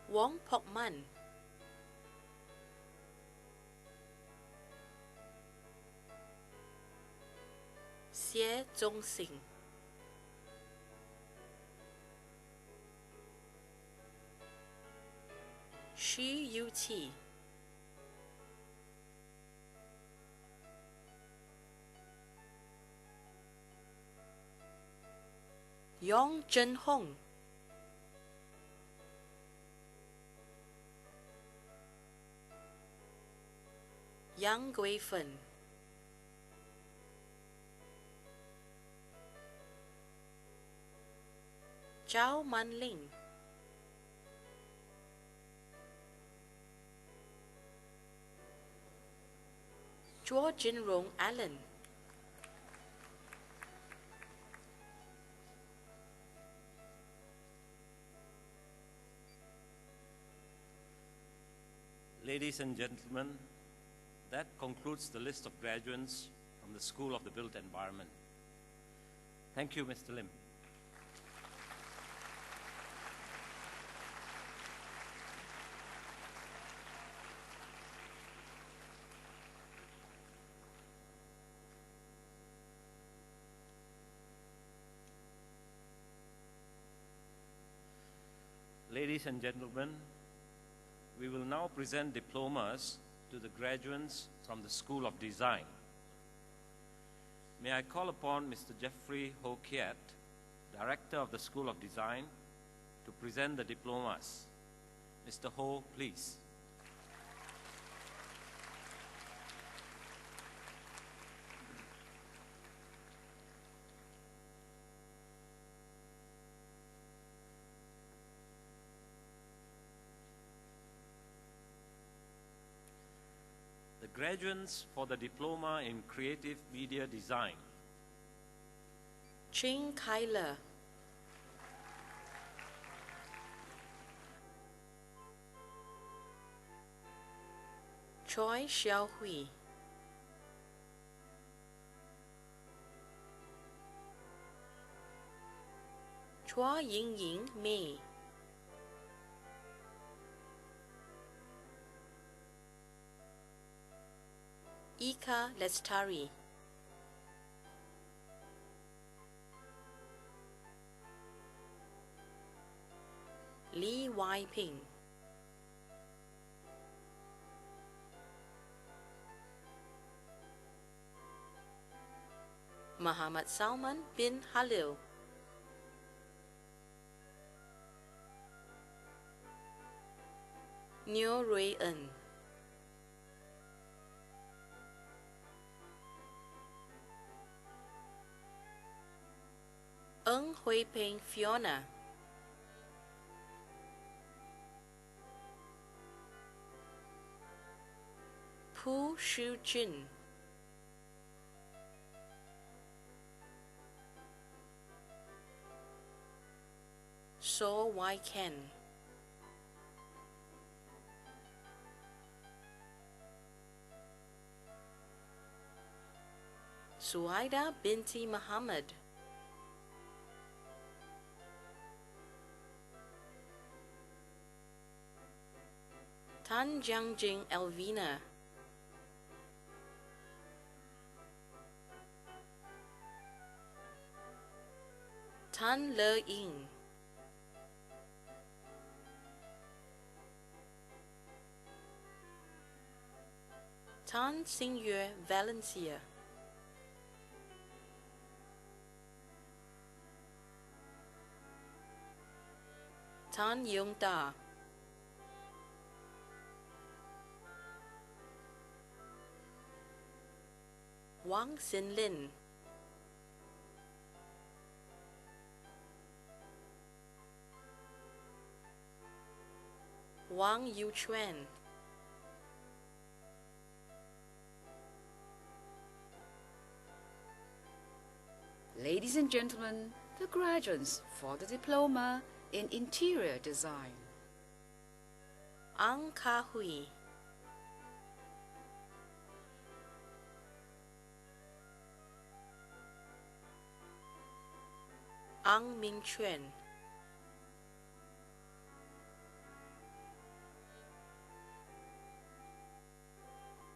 Wong Pok Man. Xie Zong Sing. Shi Yu Qi. Yong Zhen Hong. Yang Gui Fen. Zhao Manling. Chua Jinrong Allen. Ladies and gentlemen, that concludes the list of graduates from the School of the Built Environment. Thank you, Mr. Lim. Ladies and gentlemen, we will now present diplomas to the graduates from the School of Design. May I call upon Mr. Jeffrey Ho Kiat, Director of the School of Design, to present the diplomas. Mr. Ho, please. The graduates for the Diploma in Creative Media Design. Ching Kyler. Choi Xiaohui. Chua Yingying Mei. Ika Lestari. Li Wai Ping. Muhammad Salman bin Halil. Neo Rui En. Eng Hui Ping Fiona. Pu Shu Jin. So Wai Ken. Suaida binti Muhammad. Tan Jiangjing Elvina. Tan Le Ying. Tan Xingyue Valencia. Tan Yong Da. Wang Xinlin, Wang Yuchuan, Ladies and gentlemen, the graduates for the diploma in interior design. Ang Kahui, Ang Mingchuan,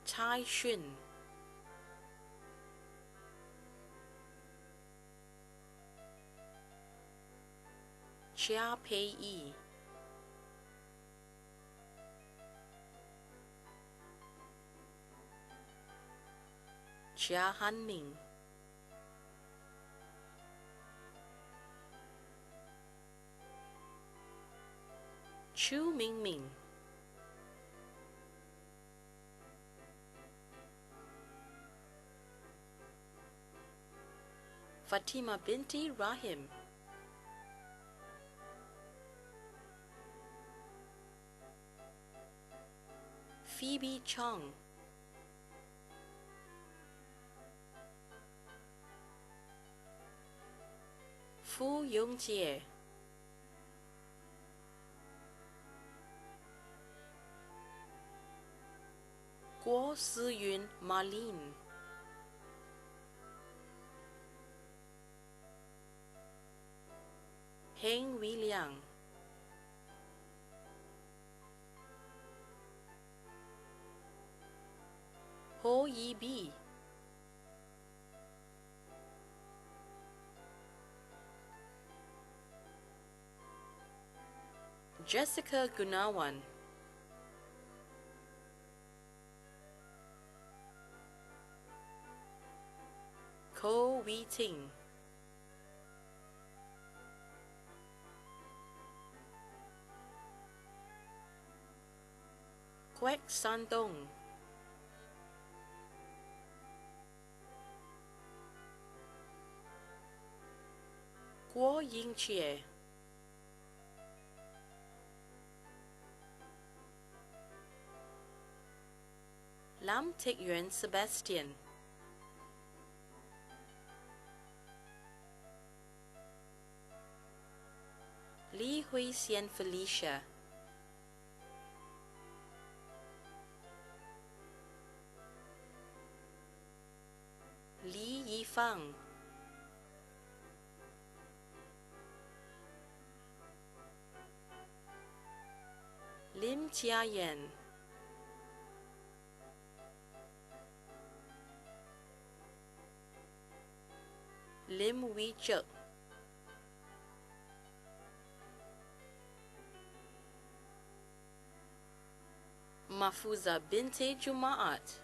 Tai Xun, Chia Pei Yi, Chia Hanming, Chu Mingming, Fatima binti Rahim, Phoebe Chong, Fu Yongjie, Guo Siyun Marlene, Heng Wei Liang, Ho Yi Bi, Jessica Gunawan, Ko Wee Ting, Kwek San Dong, Guo Yingqie, Lam Teck Yuan Sebastian, Li Hui Xian Felicia, Li Yifang, Lim Jiayan, Lim Wee Chuk, Mahfuza binti Jumaat,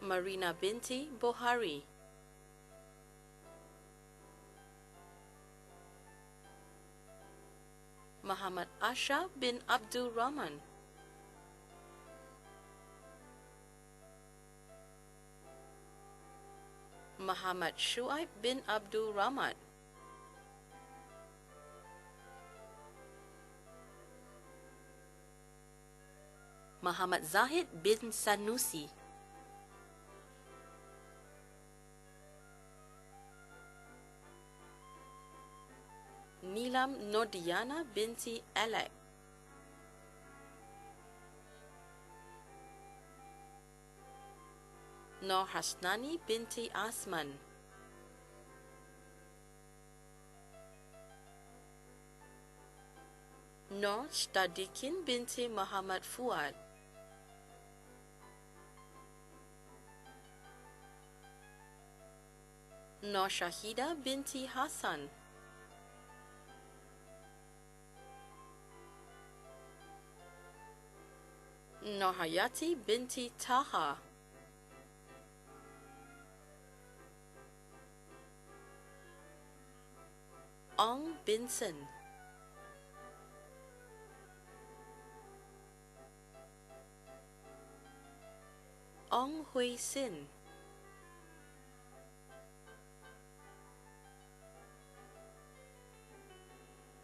Marina binti Bohari, Muhammad Asha bin Abdul Rahman, Muhammad Shuaib bin Abdul Rahman, Muhammad Zahid bin Sanusi, Nilam Nodiana binti Alek, Nur Hasnani binti Asman, Nur Stadikin binti Muhammad Fuad, Nur Shahida binti Hassan, Nur Hayati binti Taha, Ong Binson, Hui Sin,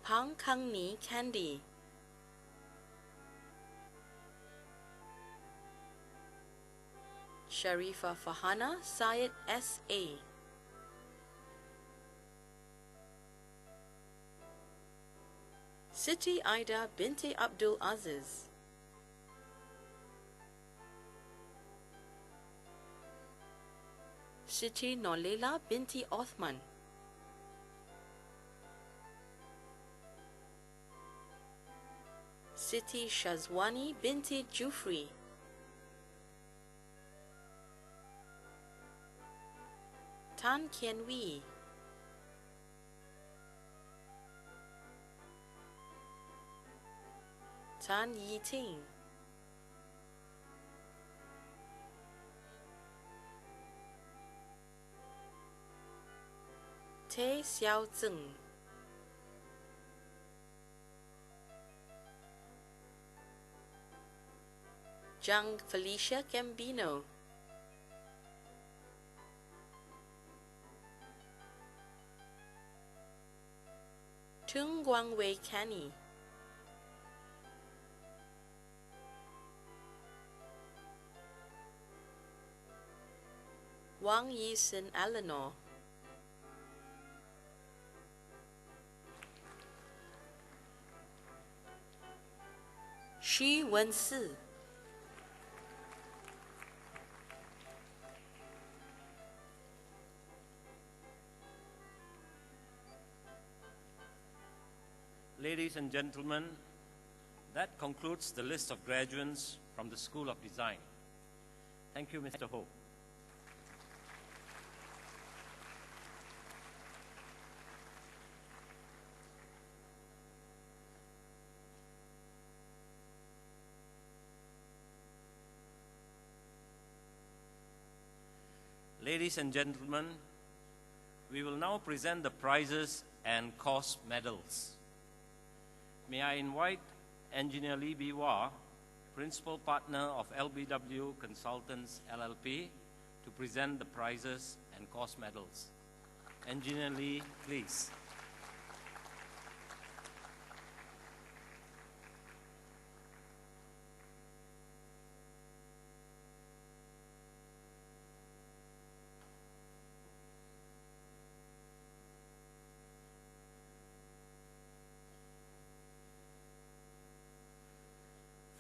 Pang Kang Ni Candy, Sharifa Fahana Syed S.A., Siti Aida binti Abdul Aziz, Siti Nolela binti Othman, Siti Shazwani binti Jufri, Tan Kien Wee, Tan Yi Ting, Tay Xiao Zeng, Zhang Felicia Gambino, Tung Guangwei Kenny, Wang Yisen Eleanor, Xu Wensi, Ladies and gentlemen, that concludes the list of graduates from the School of Design. Thank you, Mr. Ho. Ladies and gentlemen, we will now present the prizes and course medals. May I invite Engineer Lee Biwa, Principal Partner of LBW Consultants LLP, to present the prizes and course medals. Engineer Lee, please.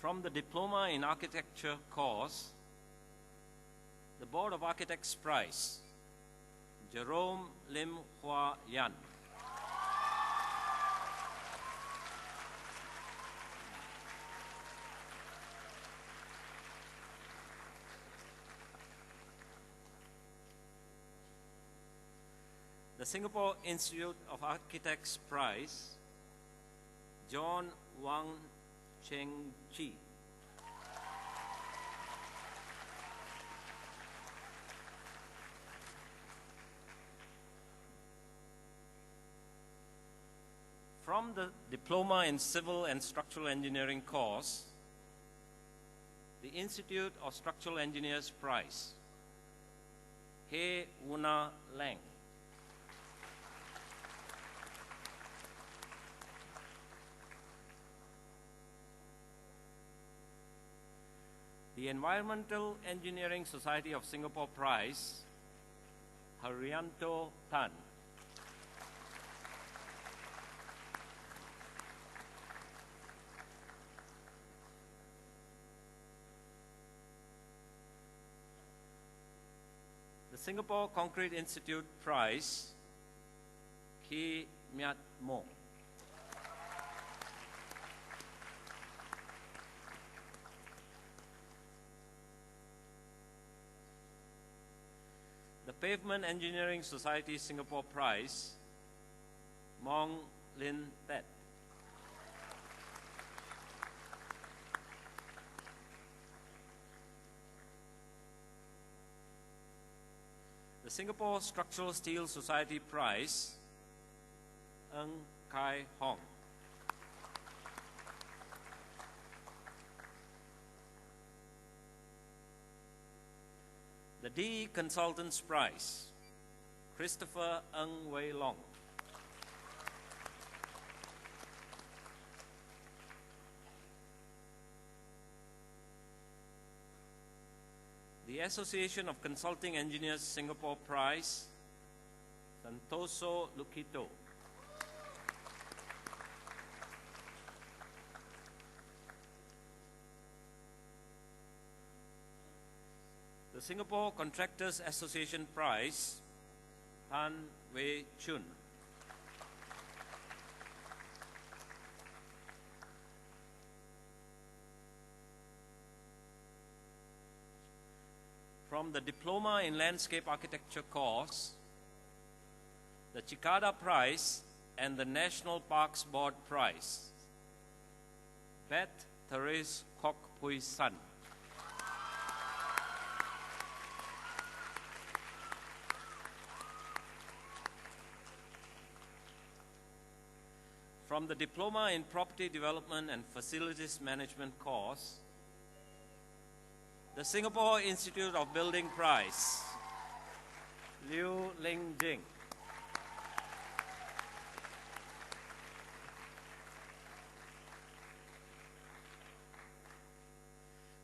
From the Diploma in Architecture course, the Board of Architects Prize, Jerome Lim Hua Yan. The Singapore Institute of Architects Prize, John Wang Cheng Chi. From the Diploma in Civil and Structural Engineering course, the Institute of Structural Engineers Prize, He Wuna Lang. The Environmental Engineering Society of Singapore Prize, Haryanto Tan. The Singapore Concrete Institute Prize, Ki Myat Mo. The Pavement Engineering Society Singapore Prize, Mong Lin Tet. The Singapore Structural Steel Society Prize, Ng Kai Hong. The D Consultants Prize, Christopher Ng Wei Long. The Association of Consulting Engineers Singapore Prize, Santoso Lukito. The Singapore Contractors Association Prize, Han Wei Chun. From the Diploma in Landscape Architecture course, the Chicada Prize and the National Parks Board Prize, Beth Therese Kok Pui San. From the Diploma in Property Development and Facilities Management course, the Singapore Institute of Building Prize, Liu Ling Jing.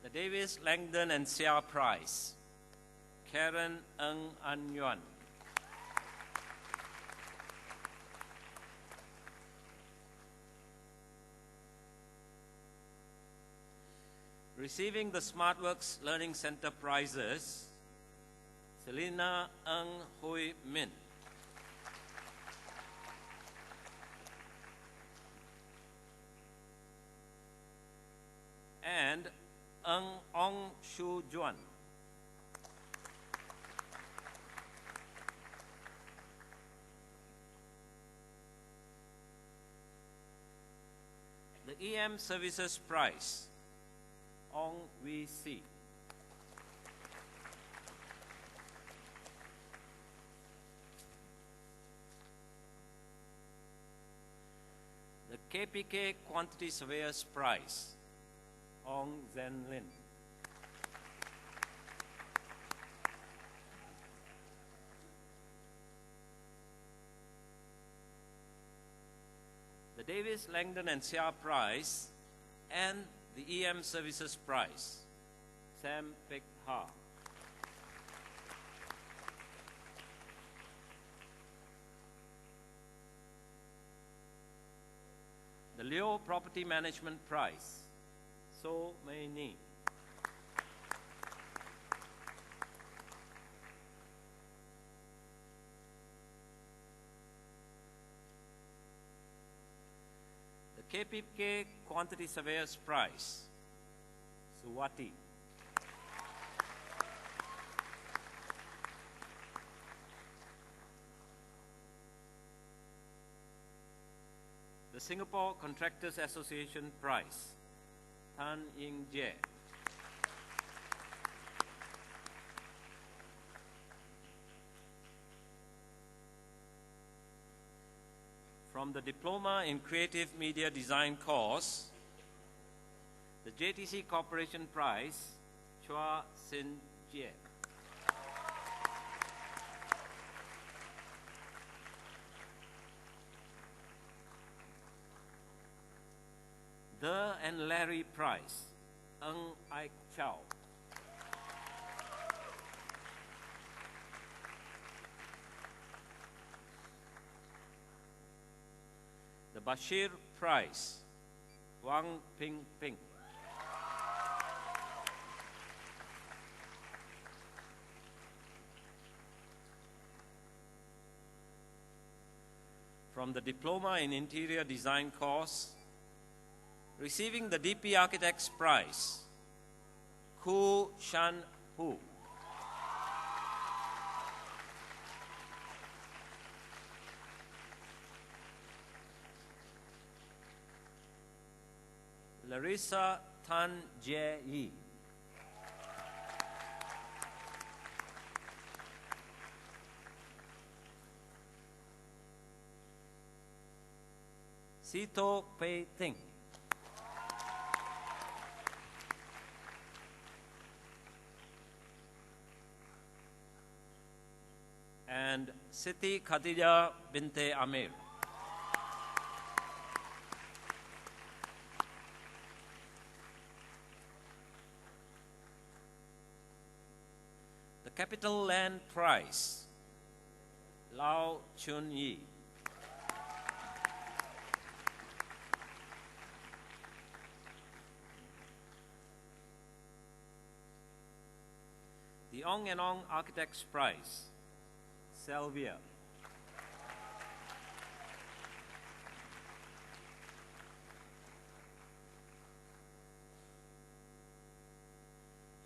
The Davis Langdon and Seah Prize, Karen Ng An Yuan. Receiving the SmartWorks Learning Center prizes, Selina Ng Hui Min. And Ng Ong Shu Juan. The EM Services Prize, Ong Wee Si. The KPK Quantity Surveyors Prize, Ong Zen Lin. The Davis Langdon and Seah Prize and the EM Services Prize, Sam Pek Ha. The Leo Property Management Prize, So Mei Ni. The KPK Quantity Surveyors Prize, Suwati. The Singapore Contractors Association Prize, Tan Ying Jie. From the Diploma in Creative Media Design course, the JTC Corporation Prize, Chua Sin Jie. The and Larry Prize, Ng Ike Chow. The Bashir Prize, Wang Ping Ping. From the Diploma in Interior Design course, receiving the DP Architects Prize, Ku Shan Hu. Larissa Tan Jie Yi. Sito Pei Ting. and Siti Khadija Binte Amir. The Capital Land Prize, Lau Chun Yi. The Ong and Ong Architects Prize, Selvia.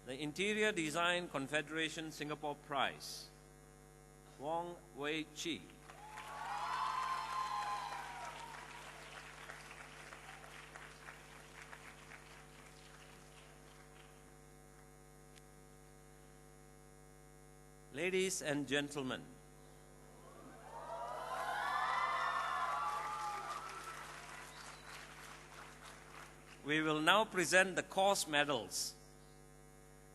The Interior Design Confederation Singapore Prize, Wong Wei Chi. Ladies and gentlemen, we will now present the course medals.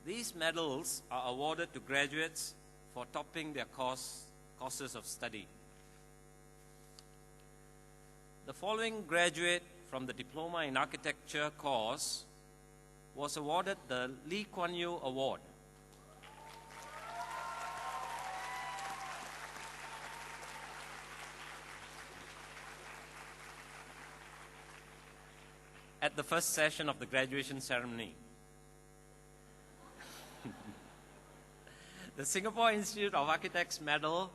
These medals are awarded to graduates for topping their courses of study. The following graduate from the Diploma in Architecture course was awarded the Lee Kuan Yew Award. At the first session of the graduation ceremony. The Singapore Institute of Architects Medal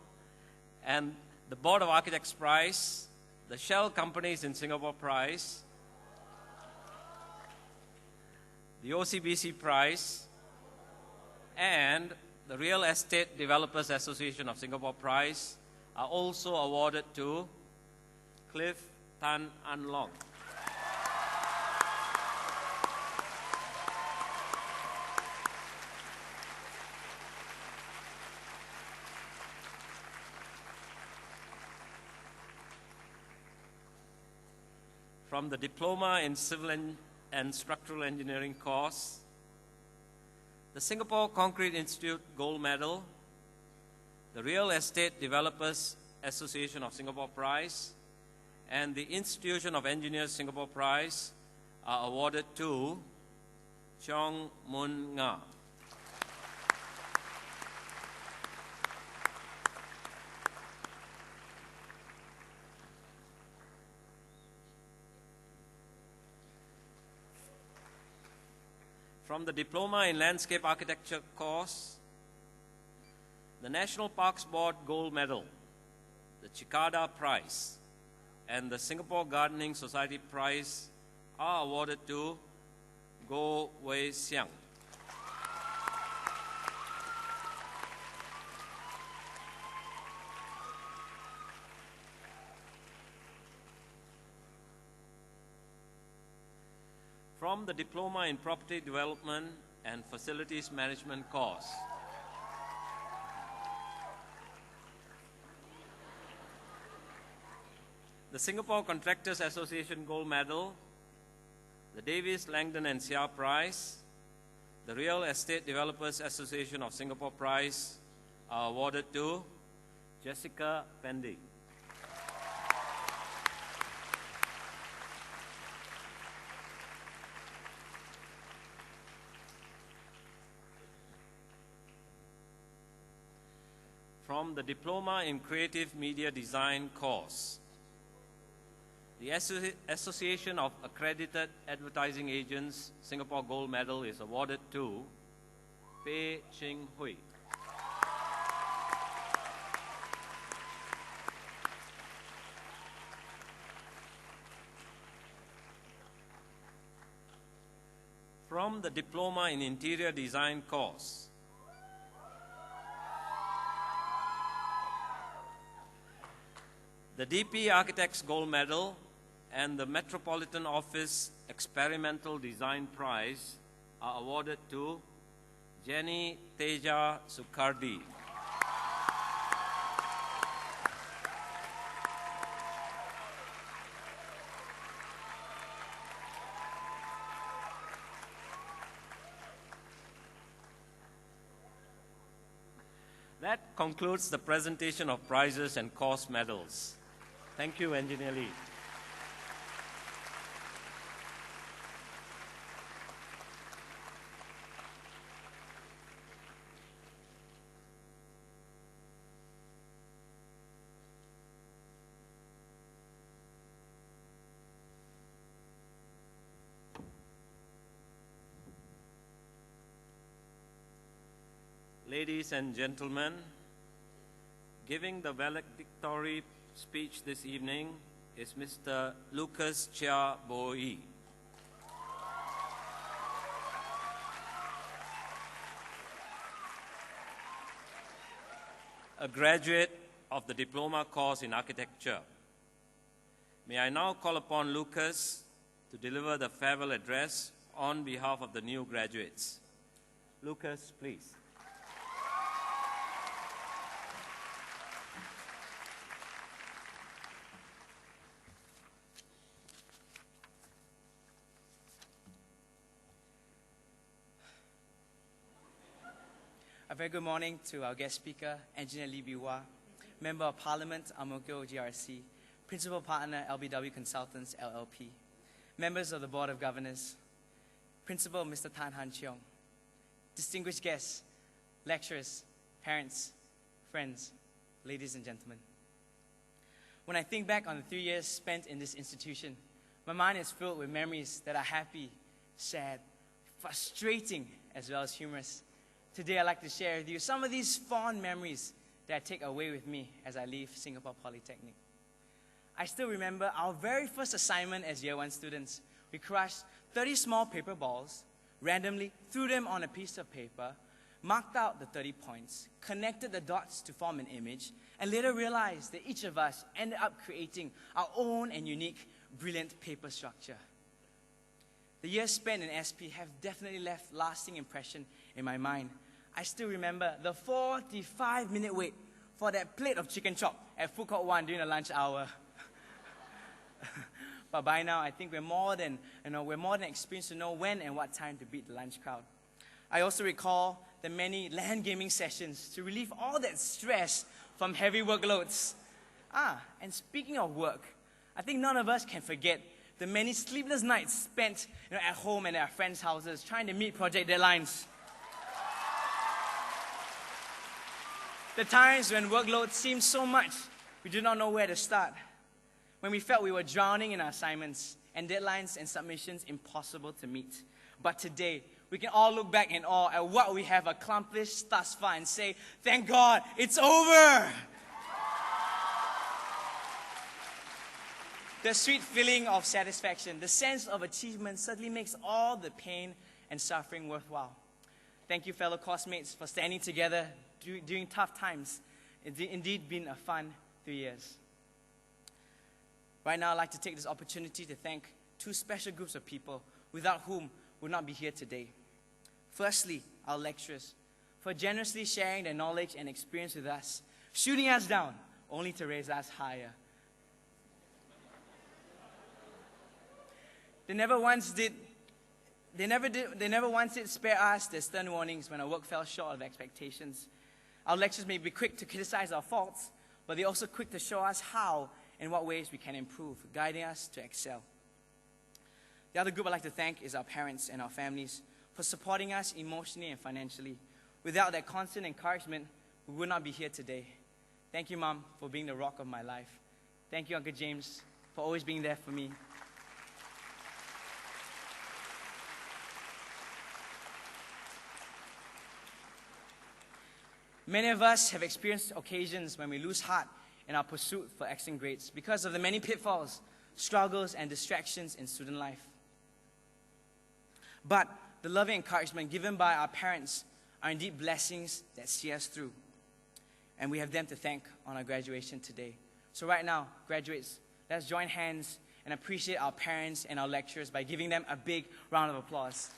and the Board of Architects Prize, the Shell Companies in Singapore Prize, the OCBC Prize, and the Real Estate Developers Association of Singapore Prize are also awarded to Cliff Tan An Long. From the Diploma in Civil and Structural Engineering course, the Singapore Concrete Institute Gold Medal, the Real Estate Developers Association of Singapore Prize, and the Institution of Engineers Singapore Prize are awarded to Chong Mun Nga. From the Diploma in Landscape Architecture course, the National Parks Board Gold Medal, the Chicada Prize, and the Singapore Gardening Society Prize are awarded to Goh Wei Siang. From the Diploma in Property Development and Facilities Management course, the Singapore Contractors Association Gold Medal, the Davis, Langdon and Seah Prize, the Real Estate Developers Association of Singapore Prize are awarded to Jessica Pendy. From the Diploma in Creative Media Design course, the Association of Accredited Advertising Agents Singapore Gold Medal is awarded to Pei Ching Hui. From the Diploma in Interior Design course, the DP Architects Gold Medal and the Metropolitan Office Experimental Design Prize are awarded to Jenny Teja Sukardi. That concludes the presentation of prizes and course medals. Thank you, Engineer Lee. Ladies and gentlemen, giving the valedictory speech this evening is Mr. Lucas Chia Boi. A graduate of the diploma course in architecture. May I now call upon Lucas to deliver the farewell address on behalf of the new graduates. Lucas, please. A very good morning to our guest speaker, Engineer Lee Biwa, Member of Parliament, Ang Mo Kio GRC, Principal Partner, LBW Consultants, LLP, members of the Board of Governors, Principal Mr. Tan Han Cheong, distinguished guests, lecturers, parents, friends, ladies and gentlemen. When I think back on the 3 years spent in this institution, my mind is filled with memories that are happy, sad, frustrating, as well as humorous. Today, I'd like to share with you some of these fond memories that I take away with me as I leave Singapore Polytechnic. I still remember our very first assignment as Year 1 students. We crushed 30 small paper balls, randomly threw them on a piece of paper, marked out the 30 points, connected the dots to form an image, and later realized that each of us ended up creating our own and unique, brilliant paper structure. The years spent in SP have definitely left lasting impression in my mind. I still remember the 45-minute wait for that plate of chicken chop at Food Court 1 during the lunch hour. But by now, I think we're more than experienced to know when and what time to beat the lunch crowd. I also recall the many LAN gaming sessions to relieve all that stress from heavy workloads. And speaking of work, I think none of us can forget the many sleepless nights spent at home and at our friends' houses trying to meet project deadlines. The times when workload seemed so much, we did not know where to start. When we felt we were drowning in our assignments and deadlines and submissions impossible to meet. But today, we can all look back in awe at what we have accomplished thus far and say, thank God, it's over! The sweet feeling of satisfaction, the sense of achievement certainly makes all the pain and suffering worthwhile. Thank you, fellow classmates, for standing together during tough times. It's indeed been a fun 3 years. Right now, I'd like to take this opportunity to thank two special groups of people without whom we would not be here today. Firstly, our lecturers, for generously sharing their knowledge and experience with us, shooting us down, only to raise us higher. They never once did spare us their stern warnings when our work fell short of expectations. Our lecturers may be quick to criticize our faults, but they're also quick to show us how and what ways we can improve, guiding us to excel. The other group I'd like to thank is our parents and our families for supporting us emotionally and financially. Without their constant encouragement, we would not be here today. Thank you, Mom, for being the rock of my life. Thank you, Uncle James, for always being there for me. Many of us have experienced occasions when we lose heart in our pursuit for excellent grades because of the many pitfalls, struggles, and distractions in student life. But the loving encouragement given by our parents are indeed blessings that see us through. And we have them to thank on our graduation today. So right now, graduates, let's join hands and appreciate our parents and our lecturers by giving them a big round of applause.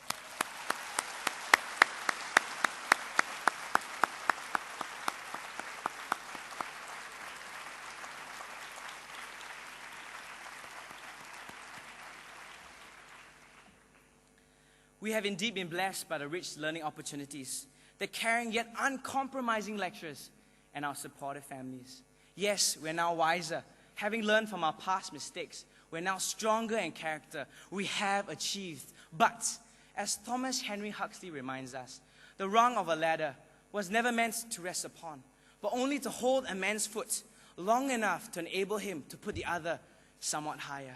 We have indeed been blessed by the rich learning opportunities, the caring yet uncompromising lecturers, and our supportive families. Yes, we're now wiser. Having learned from our past mistakes, we're now stronger in character. We have achieved. But, as Thomas Henry Huxley reminds us, the rung of a ladder was never meant to rest upon, but only to hold a man's foot long enough to enable him to put the other somewhat higher.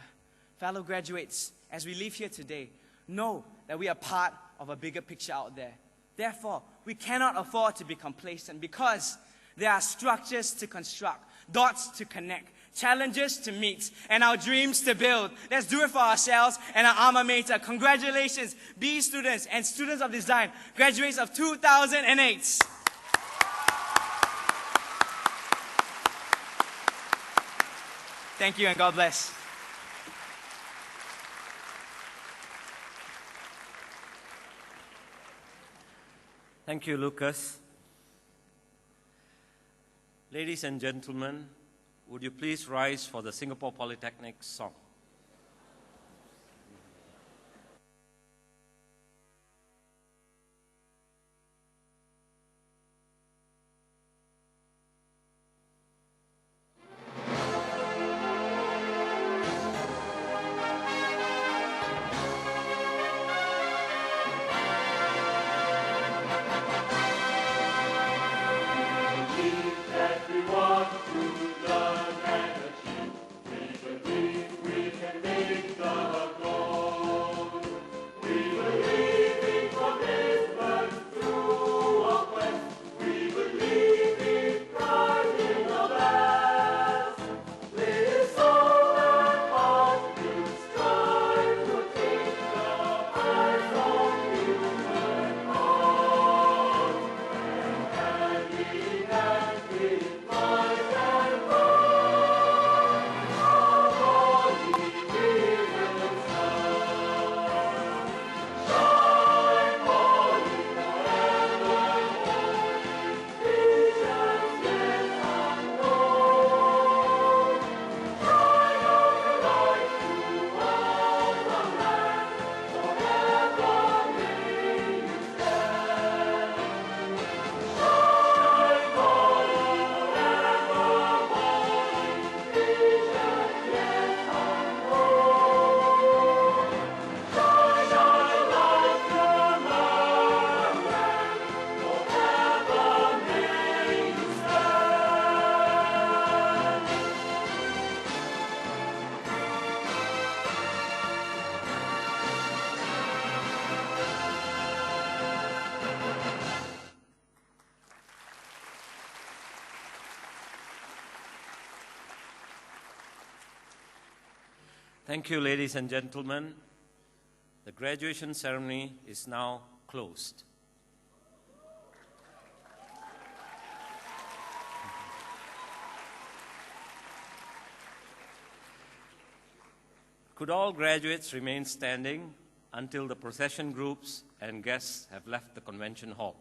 Fellow graduates, as we leave here today, know that we are part of a bigger picture out there. Therefore, we cannot afford to be complacent because there are structures to construct, dots to connect, challenges to meet, and our dreams to build. Let's do it for ourselves and our alma mater. Congratulations, BE students and students of design, graduates of 2008. Thank you and God bless. Thank you, Lucas. Ladies and gentlemen, would you please rise for the Singapore Polytechnic song? Thank you, ladies and gentlemen. The graduation ceremony is now closed. Could all graduates remain standing until the procession groups and guests have left the convention hall?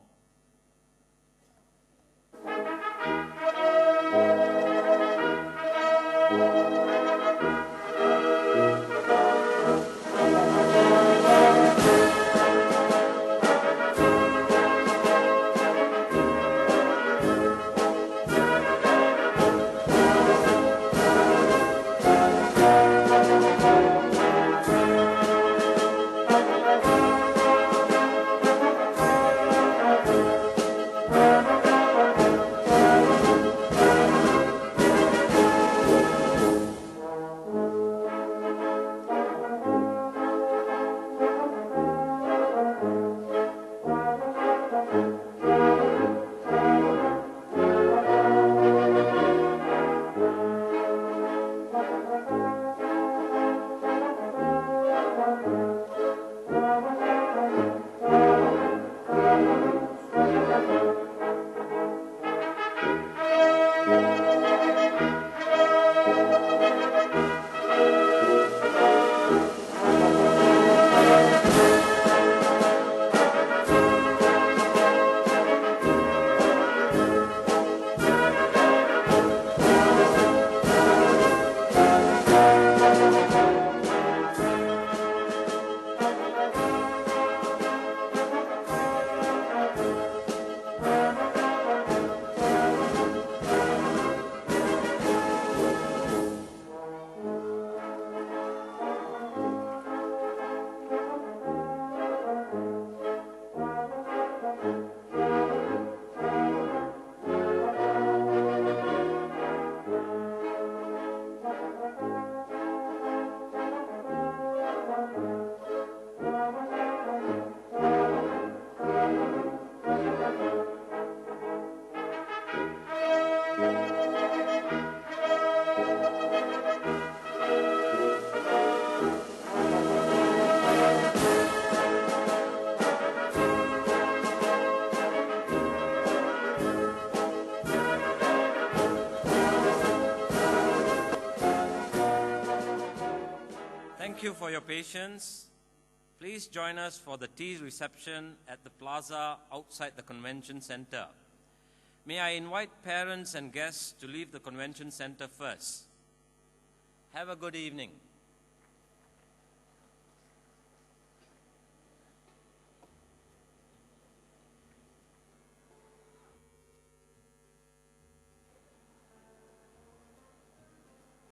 you for your patience. Please join us for the tea reception at the plaza outside the convention center. May I invite parents and guests to leave the convention center first. Have a good evening.